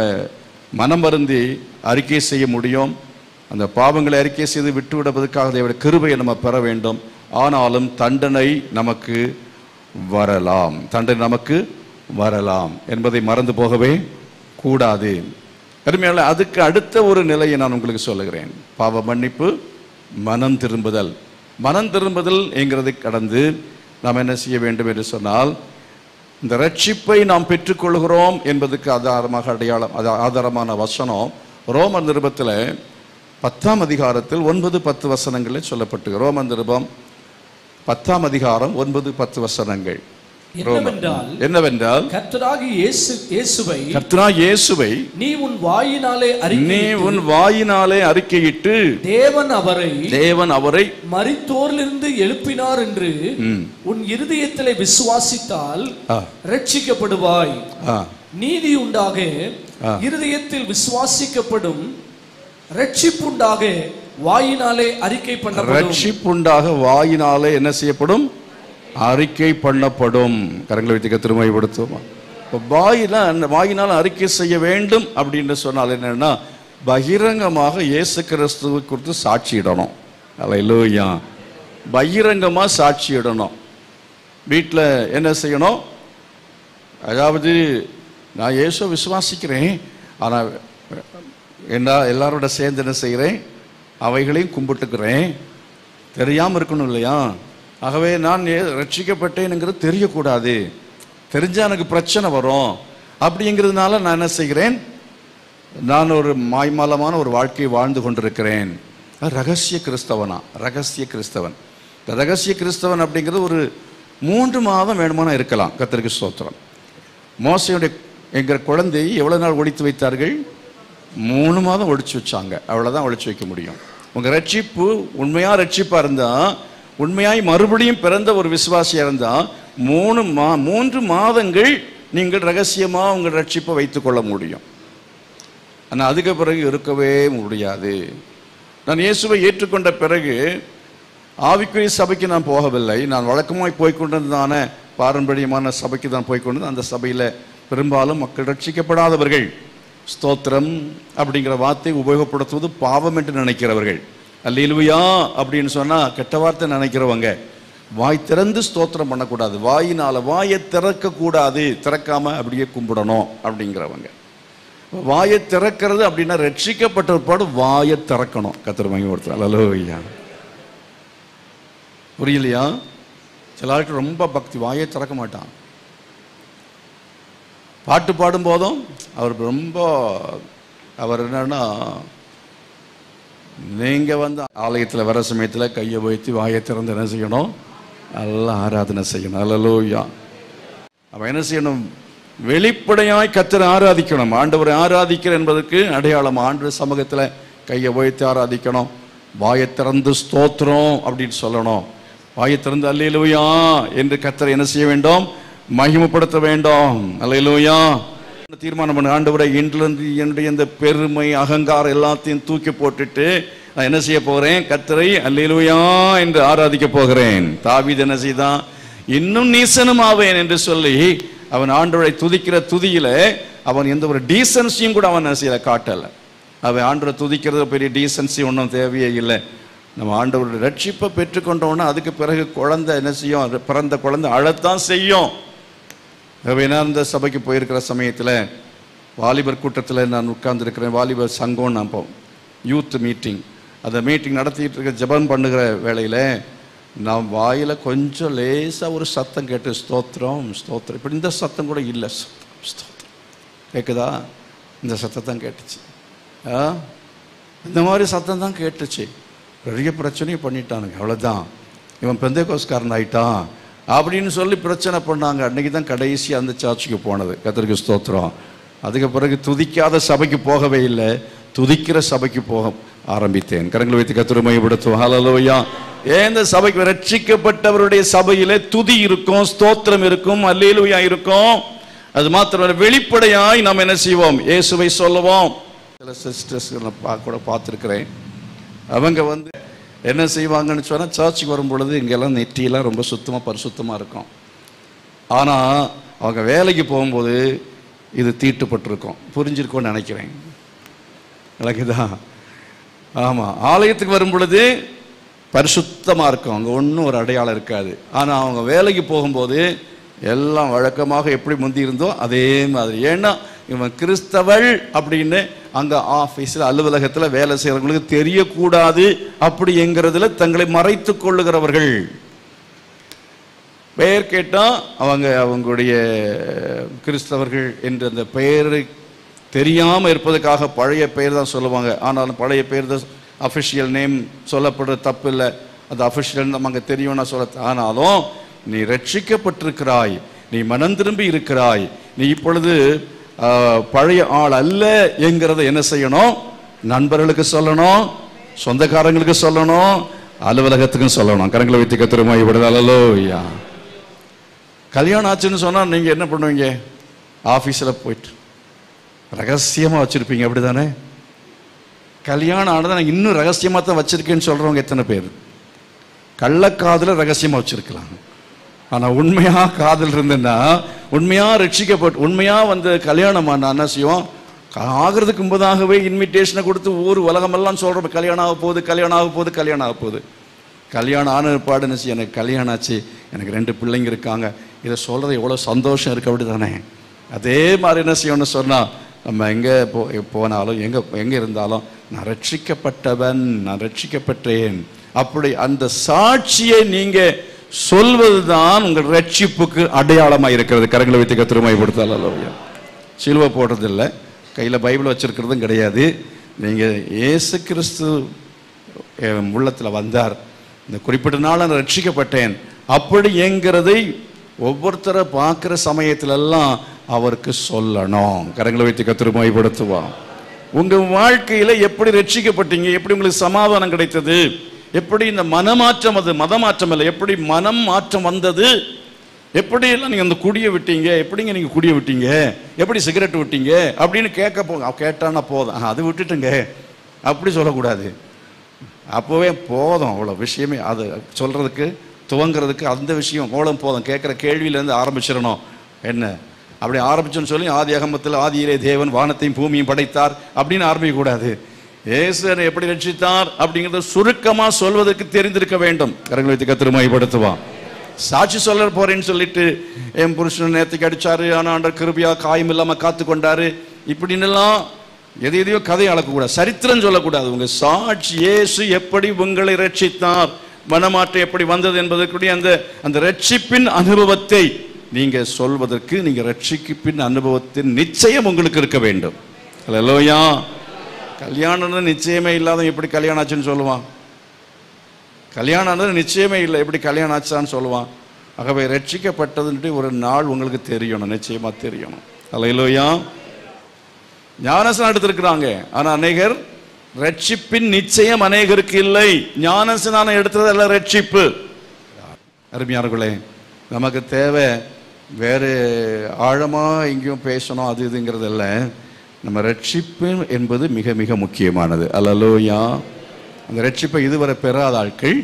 மனம் வருந்தி அறிக்கை செய்ய முடியும். அந்த பாவங்களை அறிக்கை செய்து விட்டு விடுவதற்காக தேவனுடைய கிருபையை நம்ம பெற வேண்டும். ஆனாலும் தண்டனை நமக்கு வரலாம் என்பதை மறந்து போகவே கூடாது. அருமையால, அதுக்கு அடுத்த ஒரு நிலையை நான் உங்களுக்கு சொல்லுகிறேன். பாவ மன்னிப்பு, மனம் திரும்புதல் என்கிறதை கடந்து நாம் என்ன செய்ய வேண்டும் என்று சொன்னால், இந்த ரட்சிப்பை நாம் பெற்றுக்கொள்கிறோம் என்பதற்கு ஆதாரமான வசனம் ரோமர் நிருபத்தில் 10ஆம் அதிகாரத்தில் 9-10 வசனங்களில் சொல்லப்பட்டு, ரோமர் நிருபம் 10ஆம் அதிகாரம் 9-10 வசனங்கள் என்னவென்றால், கர்த்தராகிய இயேசுவை நீ உன் வாயினாலே அறிக்கையிட்டு தேவன் அவரை மரித்தோரிலிருந்து எழுப்பினார் என்று உன் இருதயத்திலே விசுவாசித்தால் ரட்சிக்கப்படுவாய். நீதி உண்டாக இருதயத்தில் விசுவாசிக்கப்படும், ரட்சிப்புண்டாக வாயினாலே அறிக்கை பண்ணப்படும். ரட்சிப்புண்டாக வாயினாலே என்ன செய்யப்படும்? அறிக்கை பண்ணப்படும். கரங்களை வைத்து கர்த்தரை மகிமைப்படுத்துவோம். வாயினால் அறிக்கை செய்ய வேண்டும் அப்படின்னு சொன்னால் என்னன்னா, பகிரங்கமாக இயேசு கிறிஸ்துவை குறித்து சாட்சியிடணும். அல்லேலூயா. பகிரங்கமாக சாட்சியிடணும். வீட்டில் என்ன செய்யணும்? அதாவது நான் இயேசுவை விசுவாசிக்கிறேன், ஆனால் எல்லாரோட சேர்ந்து என்ன செய்கிறேன்? அவைகளையும் கும்பிட்டுக்கிறேன். தெரியாமல் இருக்கணும் இல்லையா? ஆகவே நான் ரட்சிக்கப்பட்டேனுங்கிறது தெரியக்கூடாது. தெரிஞ்சால் எனக்கு பிரச்சனை வரும். அப்படிங்கிறதுனால நான் என்ன செய்கிறேன்? நான் ஒரு மாய்மாலமான ஒரு வாழ்க்கையை வாழ்ந்து கொண்டிருக்கிறேன். ரகசிய கிறிஸ்தவனா? ரகசிய கிறிஸ்தவன். இந்த ரகசிய கிறிஸ்தவன் அப்படிங்கிறது ஒரு 3 மாதம் வேணுமானா இருக்கலாம். கர்த்தருக்கு ஸ்தோத்திரம். மோசேயுடைய என்கிற குழந்தையை எவ்வளோ நாள் ஒழித்து வைத்தார்கள்? 3 மாதம் ஒழிச்சு வச்சாங்க. அவ்வளோதான் ஒழிச்சு வைக்க முடியும். உங்கள் ரட்சிப்பு உண்மையாக ரட்சிப்பாக இருந்தால், உண்மையாய் மறுபடியும் பிறந்த ஒரு விசுவாசியாக இருந்தால் 3 மாதங்கள் நீங்கள் ரகசியமாக உங்கள் ரட்சிப்பை வைத்துக்கொள்ள முடியும். ஆனால் அதுக்கு பிறகு இருக்கவே முடியாது. நான் இயேசுவை ஏற்றுக்கொண்ட பிறகு ஆவிக்குரிய சபைக்கு நான் போகவில்லை. நான் வழக்கமாய் போய்கொண்டிருந்தான பாரம்பரியமான சபைக்கு தான் போய்கொண்டு, அந்த சபையில் பெரும்பாலும் மக்கள் ரட்சிக்கப்படாதவர்கள், ஸ்தோத்திரம் அப்படிங்கிற வார்த்தை உபயோகப்படுத்துவது பாவம் என்று நினைக்கிறவர்கள், அல்லேலூயா அப்படின்னு சொன்னால் கெட்ட வார்த்தை நினைக்கிறவங்க, வாய் திறந்து ஸ்தோத்திரம் பண்ணக்கூடாது, வாயை திறக்கக்கூடாது, திறக்காமல் அப்படியே கும்பிடணும் அப்படிங்கிறவங்க. வாயை திறக்கிறது அப்படின்னா ரட்சிக்கப்பட்ட ஒருபாடு வாயை திறக்கணும். கர்த்தர் மகிமைப்படுத்துவார். அல்லேலூயா. புரியலையா? சில ஆளுக்கு ரொம்ப பக்தி, வாயை திறக்க மாட்டான். பாட்டு பாடும் போதும் அவர் என்னன்னா, நீங்கள் வந்து ஆலயத்தில் வர சமயத்தில் கையை வைத்து வாயை திறந்து என்ன செய்யணும்? நல்லா ஆராதனை செய்யணும். அல்லேலூயா. அவன் என்ன செய்யணும்? வெளிப்படையாய் கர்த்தரை ஆராதிக்கணும். ஆண்டவரை ஆராதிக்கிற என்பதற்கு அடையாளம் ஆண்டவர் சமூகத்தில் கையை வைத்து ஆராதிக்கணும். வாயை திறந்து ஸ்தோத்திரம் அப்படின்னு சொல்லணும். வாயை திறந்து அல்லேலூயா என்று கர்த்தரை என்ன செய்ய வேண்டும்? மகிமைப்படுத்த வேண்டும். அல்லேலூயா. தீர்மானம் பண்ண, ஆண்டவரை இன்றிலிருந்து என்னுடைய இந்த பெருமை அகங்காரம் எல்லாத்தையும் தூக்கி போட்டுட்டு நான் என்ன செய்ய போகிறேன்? கர்த்தரை அல்லேலூயா என்று ஆராதிக்க போகிறேன். தாவீது என்ன செய்தான்? இன்னும் நீசனும் ஆவேன் என்று சொல்லி அவன் ஆண்டவரை துதிக்கிற துதியில அவன் எந்த ஒரு டீசன்சியும் கூட அவன் செய்யல, காட்டலை. அவன் ஆண்டவரை துதிக்கிறது பெரிய டீசன்சி ஒன்றும் தேவையே இல்லை. நம்ம ஆண்டவருடைய ரட்சிப்பை பெற்றுக்கொண்டோன்னா அதுக்கு பிறகு குழந்தை என்ன செய்யும்? பிறந்த குழந்தை அழத்தான் செய்யும். நான் இந்த சபைக்கு போயிருக்கிற சமயத்தில் வாலிபர் கூட்டத்தில் நான் உட்கார்ந்துருக்கிறேன். வாலிபர் சங்கம், நான் யூத் மீட்டிங், அந்த மீட்டிங் நடத்திட்டு இருக்க ஜெபம் பண்ணுகிற வேளையில் நான் வாயில் கொஞ்சம் லேசாக ஒரு சத்தம் கேட்டு, ஸ்தோத்திரம் ஸ்தோத்திரம், இப்படி இந்த சத்தம் கூட இல்லை, ஸ்தோத்திரம் கேட்குதா? இந்த சத்தம் தான் கேட்டுச்சு. இந்த மாதிரி சத்தம் தான் கேட்டுச்சு. பெரிய பிரச்சனையும் பண்ணிட்டானுங்க. அவ்வளோதான், இவன் பெந்தேகோஸ்காரன் ஆயிட்டான் அப்படின்னு சொல்லி பிரச்சனை பண்ணாங்க. அன்றைக்கி தான் கடைசியாக அந்த சர்ச்சுக்கு போனது. கர்த்தருக்கு ஸ்தோத்திரம். அதுக்கு பிறகு துதிக்காத சபைக்கு போகவே இல்லை, துதிக்கிற சபைக்கு போக ஆரம்பித்தேன். கரங்களை வைத்து கர்த்தரை மகிமைப்படுத்துவோம். ஹல்லேலூயா. இந்த சபைக்கு ரட்சிக்கப்பட்டவருடைய சபையிலே துதி இருக்கும், ஸ்தோத்திரம் இருக்கும், அல்லேலூயா இருக்கும். அது மாத்திரம் வெளிப்படையாய் நாம் என்ன செய்வோம்? இயேசுவை சொல்லுவோம். சில சிஸ்டர்ஸ் கூட பார்த்துருக்கிறேன். அவங்க வந்து என்ன செய்வாங்கன்னு சொன்னால், சர்ச்சுக்கு வரும் பொழுது இங்கெல்லாம் நெற்றியெல்லாம் ரொம்ப சுத்தமாக பரிசுத்தமாக இருக்கும். ஆனால் அவங்க வேலைக்கு போகும்போது இது தீட்டுப்பட்டிருக்கும். புரிஞ்சிருக்கோன்னு நினைக்கிறேன். எனக்குதான். ஆமாம், ஆலயத்துக்கு வரும் பொழுது பரிசுத்தமாக இருக்கும், அங்கே ஒன்றும் ஒரு அடையாளம் இருக்காது. ஆனால் அவங்க வேலைக்கு போகும்போது எல்லாம் வழக்கமாக எப்படி முந்தி இருந்தோ அதே மாதிரி. ஏன்னா இவன் கிறிஸ்தவள் அப்படின்னு அங்கே ஆஃபீஸில் அலுவலகத்தில் வேலை செய்கிறவங்களுக்கு தெரியக்கூடாது அப்படிங்கிறதுல தங்களை மறைத்து கொள்ளுகிறவர்கள். பெயர் கேட்டால் அவங்களுடைய கிறிஸ்தவர்கள் என்ற அந்த பெயரை தெரியாமல் இருப்பதற்காக பழைய பெயர் தான் சொல்லுவாங்க. ஆனாலும் பழைய பெயர் தான் அஃபிஷியல் நேம் சொல்லப்படுற தப்பு இல்லை, அது அஃபிஷியல் நம்ம அங்கே தெரியும்னா சொல்ல. ஆனாலும் நீ ரட்சிக்கப்பட்டிருக்கிறாய், நீ மனம் திரும்பி இருக்கிறாய், நீ இப்பொழுது பழைய ஆள் அல்ல என்கிறத என்ன செய்யணும்? நண்பர்களுக்கு சொல்லணும், சொந்தக்காரங்களுக்கு சொல்லணும், அலுவலகத்துக்கும் சொல்லணும். கரங்களை வைத்து கர்த்தரை மகிமைப்படுத்துவோம். அல்லேலூயா. கல்யாணம் ஆச்சுன்னு சொன்னால் நீங்கள் என்ன பண்ணுவீங்க? ஆஃபீஸில் போயிட்டு ரகசியமாக வச்சுருப்பீங்க, அப்படி தானே? கல்யாணம் ஆனதை நான் இன்னும் ரகசியமாக தான் வச்சுருக்கேன்னு சொல்கிறவங்க எத்தனை பேர்? கள்ளக்காதலை ரகசியமாக வச்சுருக்கலாம். ஆனால் உண்மையாக காதல் இருந்ததுன்னா, உண்மையாக ரட்சிக்கப்பட்டு உண்மையாக வந்து கல்யாணம் என்ன செய்வோம்? ஆகிறதுக்கு முன்பதாகவே இன்விடேஷனை கொடுத்து ஊர் உலகமெல்லாம் சொல்கிறோம், கல்யாணம் ஆக போகுது, கல்யாணம் ஆக போகுது, கல்யாணம் ஆக போகுது. கல்யாணம் ஆன பாடு என்ன செய்ய? எனக்கு கல்யாணம் ஆச்சு, எனக்கு 2 பிள்ளைங்க இருக்காங்க, இதை சொல்கிறது எவ்வளோ சந்தோஷம் இருக்குது, அப்படி தானே? அதே மாதிரி என்ன செய்யணும்னு சொன்னால், நம்ம எங்கே போனாலும் எங்கே இருந்தாலும் நான் ரட்சிக்கப்பட்டவன், நான் ரட்சிக்கப்பட்டேன், அப்படி அந்த சாட்சியை நீங்கள் சொல்வது தான் உங்கள் ரட்சிப்புக்கு அடையாளமாக இருக்கிறது. கரங்களை வைத்து கர்த்தரை மகிமைப்படுத்துவோம். சிலுவை போடுறதில்லை, கையில் பைபிள் வச்சுருக்கிறதும் கிடையாது. நீங்கள் இயேசு கிறிஸ்து உள்ளத்தில் வந்தார், இந்த குறிப்பிட்ட நாள் நான் ரட்சிக்கப்பட்டேன் அப்படி என்கிறதை ஒவ்வொருத்தரை பார்க்குற சமயத்திலெல்லாம் அவருக்கு சொல்லணும். கரங்களை வைத்து கர்த்தரை மகிமைப்படுத்துவோம். உங்கள் வாழ்க்கையில் எப்படி ரட்சிக்கப்பட்டீங்க, எப்படி உங்களுக்கு சமாதானம் கிடைத்தது, எப்படி இந்த மனமாற்றம், அது மதமாற்றம் இல்லை, எப்படி மனம் மாற்றம் வந்தது, எப்படி எல்லாம் நீங்கள் அந்த குடியை விட்டீங்க, எப்படிங்க நீங்கள் குடியை விட்டீங்க, எப்படி சிகரெட் விட்டீங்க அப்படின்னு கேட்டானா போதும், அது விட்டுட்டுங்க அப்படி சொல்லக்கூடாது. அப்போவே போதும், அவ்வளோ விஷயமே அது சொல்கிறதுக்கு துவங்கிறதுக்கு அந்த விஷயம் அவ்வளோ போதும். கேட்குற கேள்வியிலேருந்து ஆரம்பிச்சிடணும். என்ன அப்படி ஆரம்பிச்சோன்னு சொல்லி ஆதி அகமத்தில் ஆதியிலே தேவன் வானத்தையும் பூமியும் படைத்தார் அப்படின்னு ஆரம்பிக்கக்கூடாது. இயேசு எப்படி ரட்சித்தார் அப்படிங்கிறத சுருக்கமாக சொல்வதற்கு தெரிந்திருக்க வேண்டும். கரங்களை வைத்து கர்த்தரை மகிமைப்படுத்துவான். சாட்சி சொல்ல போறேன்னு சொல்லிட்டு என் புருஷன் நேற்றுக்கு அடிச்சாரு, ஆனால் ஆண்டவர் கிருபையா காயம் இல்லாமல் காத்து கொண்டாரு இப்படின்னுலாம் எதையோ கதையை அளக்கக்கூடாது, சரித்திரம் சொல்லக்கூடாது. உங்க சாட்சி இயேசு எப்படி உங்களை ரட்சித்தார், மனமாற்றம் எப்படி வந்தது என்பதற்குரிய அந்த ரட்சிப்பின் அனுபவத்தை நீங்க சொல்வதற்கு, நீங்க ரட்சிப்பின் அனுபவத்தின் நிச்சயம் உங்களுக்கு இருக்க வேண்டும். அல்லேலூயா. கல்யாணம் நிச்சயமே இல்லாத எப்படி கல்யாணம் ஆச்சுன்னு சொல்லுவான், கல்யாணம் நிச்சயமே இல்லை எப்படி கல்யாணம் ஆச்சான்னு சொல்லுவான். ஆகவே ரட்சிக்கப்பட்டதுன்ட்டு ஒரு நாள் உங்களுக்கு தெரியணும், நிச்சயமா தெரியணும். அல்லேலூயா. ஞானஸ்நானம் எடுத்திருக்கிறாங்க, ஆனா அநேகர் ரட்சிப்பின் நிச்சயம் அநேகருக்கு இல்லை. ஞானஸ்நானம் எடுத்ததல்ல ரட்சிப்பு. அருமையானவர்களே, நமக்கு தேவை வேறு ஆழமா எங்கேயும் பேசணும் அது இதுங்கிறது இல்லை. நம்ம ரட்சிப்பு என்பது மிக மிக முக்கியமானது. அல்லேலூயா. அந்த ரட்சிப்பை இதுவரை பெறாத ஆட்கள்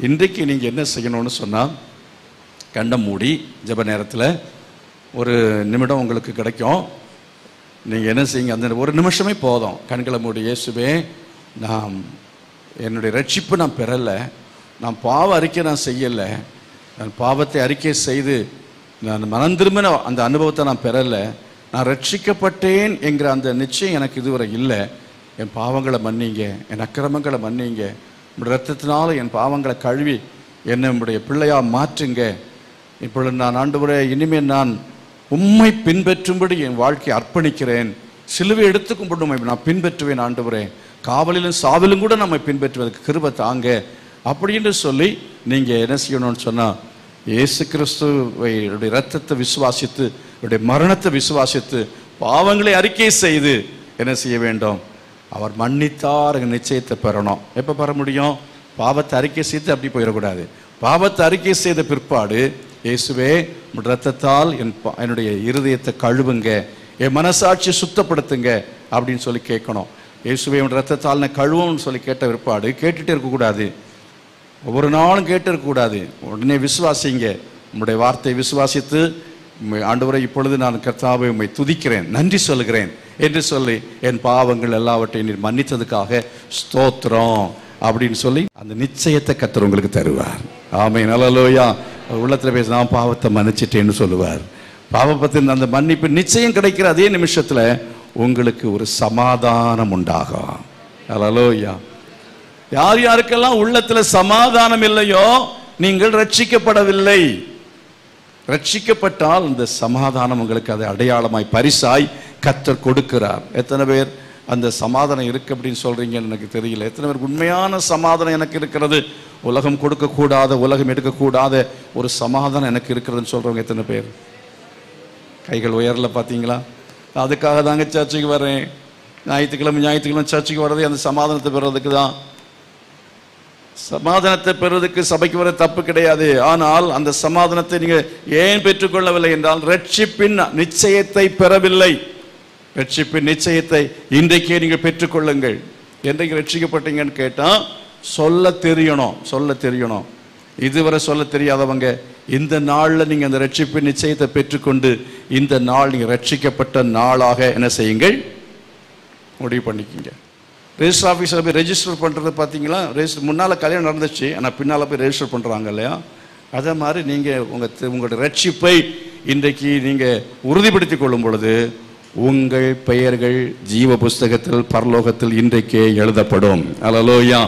இன்றைக்கு நீங்கள் என்ன செய்யணும்னு சொன்னால், கண்ணை மூடி ஜெப நேரத்தில் ஒரு நிமிடம் உங்களுக்கு கிடைக்கும். நீங்கள் என்ன செய்யுங்க, அந்த ஒரு நிமிஷமே போதும். கண்களை மூடி, இயேசுவே நான் என்னுடைய ரட்சிப்பு நான் பெறலை, நான் பாவ அறிக்கை நான் செய்யலை, நான் பாவத்தை அறிக்கை செய்து நான் மனம் திரும்பின அந்த அனுபவத்தை நான் பெறலை, நான் ரட்சிக்கப்பட்டேன் என்கிற அந்த நிச்சயம் எனக்கு இதுவரை இல்லை. என் பாவங்களை மன்னிங்க, என் அக்கிரமங்களை மன்னிங்க, உங்களுடைய ரத்தத்தினால என் பாவங்களை கழுவி என்னை உங்களுடைய பிள்ளையாக மாற்றுங்க. இப்பொழுது நான் ஆண்டவரே இனிமேல் நான் உம்மை பின்பற்றும்படி என் வாழ்க்கையை அர்ப்பணிக்கிறேன், சிலுவை எடுத்துக்கும்படி உம்மை நான் பின்பற்றுவேன் ஆண்டவரே, காவலிலும் சாவிலும் கூட நம்மை பின்பற்றுவதற்கு கிருபை தாங்க அப்படின்னு சொல்லி நீங்கள் என்ன செய்யணும்னு சொன்னால், இயேசு கிறிஸ்துவை இரத்தத்தை விசுவாசித்து, அவருடைய மரணத்தை விசுவாசித்து, பாவங்களை அறிக்கை செய்து என்ன செய்ய வேண்டும், அவர் மன்னித்தார் நிச்சயத்தை பெறணும். எப்போ பெற முடியும்? பாவத்தை அறிக்கை செய்து அப்படி போயிடக்கூடாது. பாவத்தை அறிக்கை செய்த பிற்பாடு, இயேசுவே இரத்தத்தால் என்னுடைய இருதயத்தை கழுவுங்க, என் மனசாட்சியை சுத்தப்படுத்துங்க அப்படின்னு சொல்லி கேட்கணும். இயேசுவே உன் இரத்தத்தால் நான் கழுவுன்னு சொல்லி கேட்ட பிற்பாடு கேட்டுகிட்டே இருக்கக்கூடாது, ஒவ்வொரு நாளும் கேட்டு இருக்கக்கூடாது. உடனே விசுவாசிங்க, உங்களுடைய வார்த்தையை விசுவாசித்து, ஆண்டவரை இப்பொழுது நான் கர்த்தாவை உம்மை துதிக்கிறேன், நன்றி சொல்லுகிறேன் என்று சொல்லி என் பாவங்கள் எல்லாவற்றையும் நீர் மன்னித்ததுக்காக ஸ்தோத்திரம் அப்படின்னு சொல்லி அந்த நிச்சயத்தை கர்த்தர் உங்களுக்கு தருவார். ஆமென். அல்லேலூயா. உள்ளத்தில் பேச நான் பாவத்தை மன்னிச்சிட்டேன்னு சொல்லுவார். பாவத்தின் அந்த மன்னிப்பு நிச்சயம் கிடைக்கிற அதே நிமிஷத்தில் உங்களுக்கு ஒரு சமாதானம் உண்டாகும். அல்லேலூயா. யார் யாருக்கெல்லாம் உள்ளத்தில் சமாதானம் இல்லையோ நீங்கள் ரட்சிக்கப்படவில்லை. ரட்சிக்கப்பட்டால் இந்த சமாதானம் உங்களுக்கு அதை அடையாளமாய் பரிசாய் கர்த்தர் கொடுக்கிறார். எத்தனை பேர் அந்த சமாதானம் இருக்கு அப்படின்னு சொல்றீங்கன்னு எனக்கு தெரியல. எத்தனை பேர் உண்மையான சமாதானம் எனக்கு இருக்கிறது, உலகம் கொடுக்கக்கூடாத, உலகம் எடுக்கக்கூடாத ஒரு சமாதானம் எனக்கு இருக்கிறதுன்னு சொல்றவங்க எத்தனை பேர்? கைகள் உயரல. பார்த்தீங்களா? அதுக்காக தாங்க சர்ச்சுக்கு வரேன். ஞாயிற்றுக்கிழமை சர்ச்சுக்கு வர்றதே அந்த சமாதானத்தை பெறுறதுக்கு தான். சமாதானத்தை பெறுவதற்கு சபைக்கு வர தப்பு கிடையாது. ஆனால் அந்த சமாதானத்தை நீங்க ஏன் பெற்றுக்கொள்ளவில்லை என்றால், ரட்சிப்பின் நிச்சயத்தை பெறவில்லை. ரட்சிப்பின் நிச்சயத்தை இன்றைக்கே நீங்க பெற்றுக்கொள்ளுங்கள். என்றைக்கு ரட்சிக்கப்பட்டீங்கன்னு கேட்டா சொல்ல தெரியணும். இதுவரை சொல்ல தெரியாதவங்க இந்த நாள்ல நீங்க அந்த ரட்சிப்பின் நிச்சயத்தை பெற்றுக்கொண்டு இந்த நாள் நீங்க ரட்சிக்கப்பட்ட நாளாக என்ன செய்யுங்கள், முடிவு பண்ணிக்கிங்க. ரெஜிஸ்டர் ஆஃபீஸில் போய் ரெஜிஸ்டர் பண்ணுறது பார்த்தீங்களா? ரெஜிஸ்டர் முன்னால் கல்யாணம் நடந்துச்சு, ஆனால் பின்னால் போய் ரெஜிஸ்டர் பண்ணுறாங்க இல்லையா? அதே மாதிரி நீங்கள் உங்களுடைய ரட்சிப்பை இன்றைக்கு நீங்கள் உறுதிப்படுத்தி கொள்ளும் பொழுது உங்கள் பெயர்கள் ஜீவ புஸ்தகத்தில் பரலோகத்தில் இன்றைக்கே எழுதப்படும். அல்லேலூயா.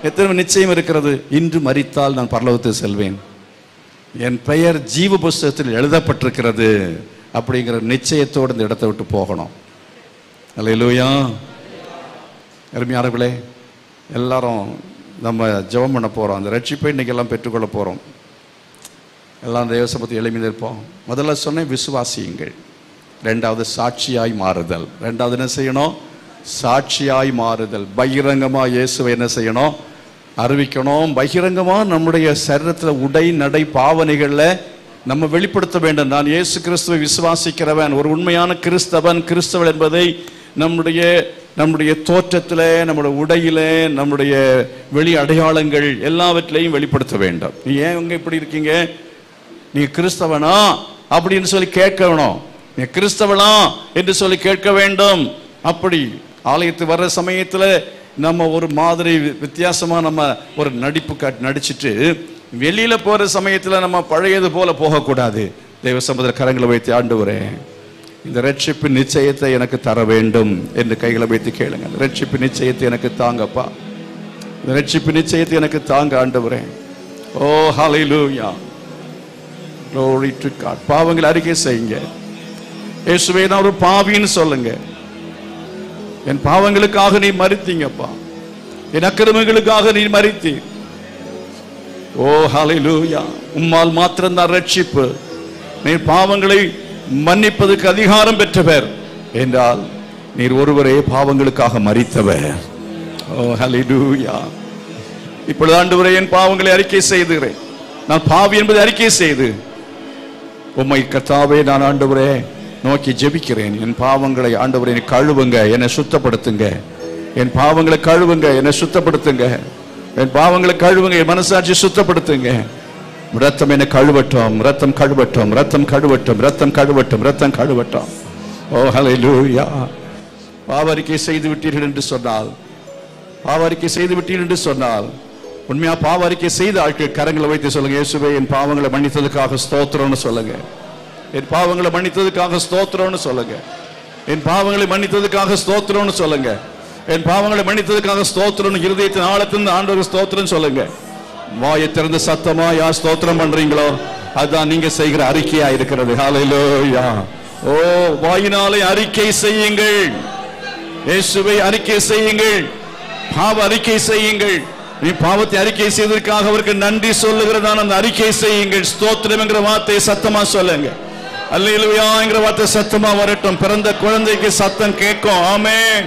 எத்தனை நிச்சயம் இருக்கிறது? இன்று மரித்தால் நான் பரலோகத்தில் செல்வேன், என் பெயர் ஜீவ புஸ்தகத்தில் எழுதப்பட்டிருக்கிறது அப்படிங்கிற நிச்சயத்தோடு இந்த இடத்தை விட்டு போகணும். அல்லேலூயா. அருமையானவர்களே, எல்லாரும் நம்ம ஜெபம் பண்ண போகிறோம். அந்த ரட்சிப்பை இன்னைக்கு எல்லாம் பெற்றுக்கொள்ள போகிறோம். எல்லாம் தேவ சமூகத்தில் எழுப்பி நிற்போம். முதல்ல சொன்னேன் விசுவாசியுங்கள். ரெண்டாவது சாட்சியாய் மாறுதல். ரெண்டாவது என்ன செய்யணும்? சாட்சியாய் மாறுதல். பகிரங்கமாக இயேசுவை என்ன செய்யணும்? அறிவிக்கணும். பகிரங்கமாக நம்முடைய சரீரத்தில் உடை நடை பாவனைகளில் நம்ம வெளிப்படுத்த வேண்டும். நான் இயேசு கிறிஸ்துவை விசுவாசிக்கிறவன், ஒரு உண்மையான கிறிஸ்தவன், கிறிஸ்தவன் என்பதை நம்முடைய தோற்றத்தில், நம்முடைய உடையில, நம்முடைய வெளி அடையாளங்கள் எல்லாவற்றிலையும் வெளிப்படுத்த வேண்டும். நீ ஏன் இங்க இப்படி இருக்கீங்க? நீ கிறிஸ்தவனா அப்படின்னு சொல்லி கேட்கணும். நீ கிறிஸ்தவனா என்று சொல்லி கேட்க வேண்டும். அப்படி ஆலயத்து வர்ற சமயத்தில் நம்ம ஒரு மாதிரி வித்தியாசமா நம்ம ஒரு நடிச்சுட்டு வெளியில போற சமயத்தில் நம்ம பழையது போல போகக்கூடாது. தேவ சமுதிர கரங்களை வைத்து, ஆண்டவரே இந்த ரட்சிப்பு நிச்சயத்தை எனக்கு தர வேண்டும் என்று கைகளை வைத்து கேளுங்க. ரட்சிப்பு நிச்சயத்தை எனக்கு தாங்கப்பா. இந்த ரட்சிப்பு நிச்சயத்தை எனக்கு தாங்க ஆண்டவரே. ஓ ஹல்லேலூயா, glory to God. பாவங்களை அறிக்கை செய்யுங்க. இயேசுவே நான் ஒரு பாவின்னு சொல்லுங்க. என் பாவங்களுக்காக நீ மரித்தீங்கப்பா, என் அக்கிரமங்களுக்காக நீ மரித்தீர். ஓ ஹல்லேலூயா. உம்மால் மாத்திரம்தான் ரட்சிப்பு. நீர் பாவங்களை மன்னிப்பதற்கு அதிகாரம் பெற்றவர் என்றால் நீர் ஒருவரே பாவங்களுக்காக மரித்தவர். ஓ ஹல்லேலூயா. இப்பொழுது ஆண்டவரே என் பாவங்களை அறிக்கை செய்கிறேன். நான் பாவி என்பதை அறிக்கை செய்து உம்மை கர்த்தாவே நான் ஆண்டவரே நோக்கி ஜெபிக்கிறேன். என் பாவங்களை ஆண்டவரே கழுவுங்க, என்னை சுத்தப்படுத்துங்க. என் பாவங்களை கழுவுங்க, என்னை சுத்தப்படுத்துங்க. என் பாவங்களை கழுவுங்க, என் மனசாட்சி சுத்தப்படுத்துங்க. ரத்தம் என்னை கழுவட்டும், ரத்தம் கழுவட்டும், ரத்தம் கழுவட்டும், ரத்தம் கழுவட்டும், ரத்தம் கழுவட்டும். ஓ ஹல்லேலூயா. பாவரிக்கை செய்து விட்டீர்கள் என்று சொன்னால், பாவரிக்கை செய்து விட்டீர்கள் என்று சொன்னால், உண்மையா பாவரிக்கை செய்த ஆட்கள் கரங்களை வைத்து சொல்லுங்க, இயேசுவே என் பாவங்களை மன்னித்ததுக்காக ஸ்தோத்திரம்னு சொல்லுங்க. என் பாவங்களை மன்னித்ததுக்காக ஸ்தோத்திரம்னு சொல்லுங்க. என் பாவங்களை மன்னித்ததுக்காக ஸ்தோத்திரம்னு சொல்லுங்க. என் பாவங்களை மன்னித்ததுக்காக ஸ்தோத்திரம். இருதயத்தின் ஆழத்திலிருந்து ஆண்டவருக்கு ஸ்தோத்திரம் சொல்லுங்க. வாயை திறந்து சத்தமா யார் ஸ்தோத்திரம் பண்றீங்களோ அதுதான் நீங்க செய்கிற அறிக்கையா இருக்கிறது. ஹல்லேலூயா. ஓ வாயினாலே அறிக்கை செய்யுங்கள். இயேசுவை அறிக்கை செய்யுங்கள். பாவ அறிக்கை செய்யுங்கள். நீ பாவத்தை அறிக்கை செய்ததற்காக அவருக்கு நன்றி சொல்லுகிறதான அந்த அறிக்கை செய்யுங்கள். ஸ்தோத்திரம் என்கிற வார்த்தையை சத்தமா சொல்லுங்க. அல்லேலூயா என்கிற வார்த்தை சத்தமா வரட்டும். பிறந்த குழந்தைக்கு சத்தம் கேட்கும். ஆமென்.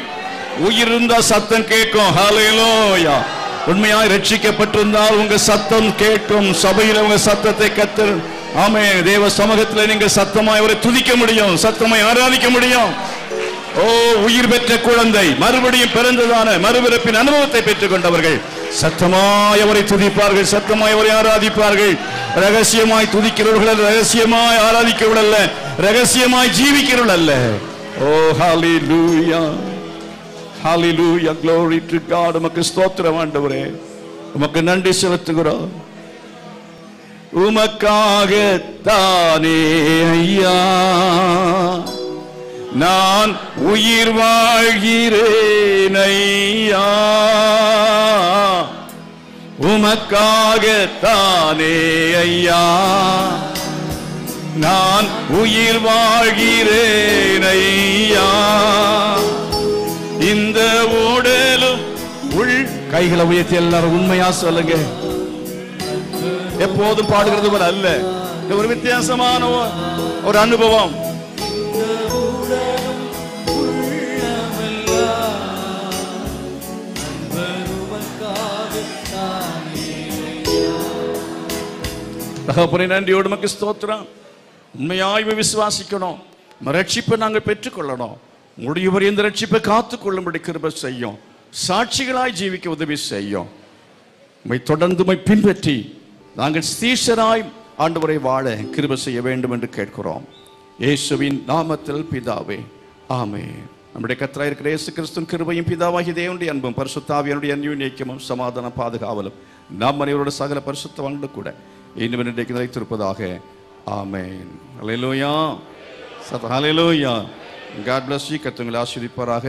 உயிர் இருந்தா சத்தம் கேட்கும். ஹல்லேலூயா. உண்மையாய் ரட்சிக்கப்பட்டிருந்தால் உங்க சத்தம் கேட்கும். சபையில உங்க சத்தத்தை கத்தர் ஆமென் தேவ சமூகத்தில் நீங்க சத்தமாய் அவரை துதிக்க முடியும், சத்தமாய் ஆராதிக்க முடியும். ஓ உயிர் பெற்ற குழந்தை, மறுபடியும் பிறந்ததான மறுபிறப்பின் அனுபவத்தை பெற்றுக் கொண்டவர்கள் சத்தமாய் அவரை துதிப்பார்கள், சத்தமாய் அவரை ஆராதிப்பார்கள். ரகசியமாய் துதிக்கிறவர்கள் அல்ல, ரகசியமாய் ஆராதிக்கிறவர்கள் அல்ல, ரகசியமாய் ஜீவிக்கிறவர்கள் அல்ல. ஓ ஹல்லேலூயா, ஹல்லேலூயா, glory to God. உமக்கு ஸ்தோத்திரம் ஆண்டவரே, உமக்கு நன்றி செலுத்துகிறோம். உமக்காகத்தானே ஐயா நான் உயிர் வாழ்கிறேன் ஐயா, உமக்காகத்தானே ஐயா நான் உயிர் வாழ்கிறேன் ஐயா. இந்த உடலும் உள் கைகளை உயர்த்தி எல்லாரும் உண்மையா சொல்லுங்க. எப்போதும் பாடுகிறது போல அல்ல, ஒரு வித்தியாசமான ஒரு அனுபவம். தகப்பனே நன்றியோடு உமக்கு ஸ்தோத்திரம். உண்மையாய் விசுவாசிக்கணும், ரட்சிப்பை நாங்கள் பெற்றுக்கொள்ளணும். முடியவரை இந்த ரட்சிப்பை காத்துக்கொள்ளும்படி கிருபை செய்யும். சாட்சிகளாய் ஜீவிக்க உதவி செய்யும். உம்மை தொடர்ந்து உம்மை பின்பற்றி நாங்கள் சீஷராய் ஆண்டவரை வாழ கிருபை செய்ய வேண்டும் என்று கேட்கிறோம். இயேசுவின் நாமத்தில் பிதாவே, ஆமென். நம்முடைய கர்த்தராய் இருக்கிற இயேசு கிறிஸ்துவின் கிருபையும் பிதாவாகிய தேவனுடைய அன்பும் பரிசுத்த ஆவியானுடைய அன்யோன்ய ஐக்கியமும் சமாதான பாதுகாவலும் நாம் அனைவரோட சகல பரிசுத்தவான்களோடு கூட இன்னும் இன்றைக்கு நிலைத்திருப்பதாக. ஆமென். ஹல்லேலூயா, ஹல்லேலூயா. God bless you. கர்த்தர் உங்களை ஆசீர்வதிப்பாராக.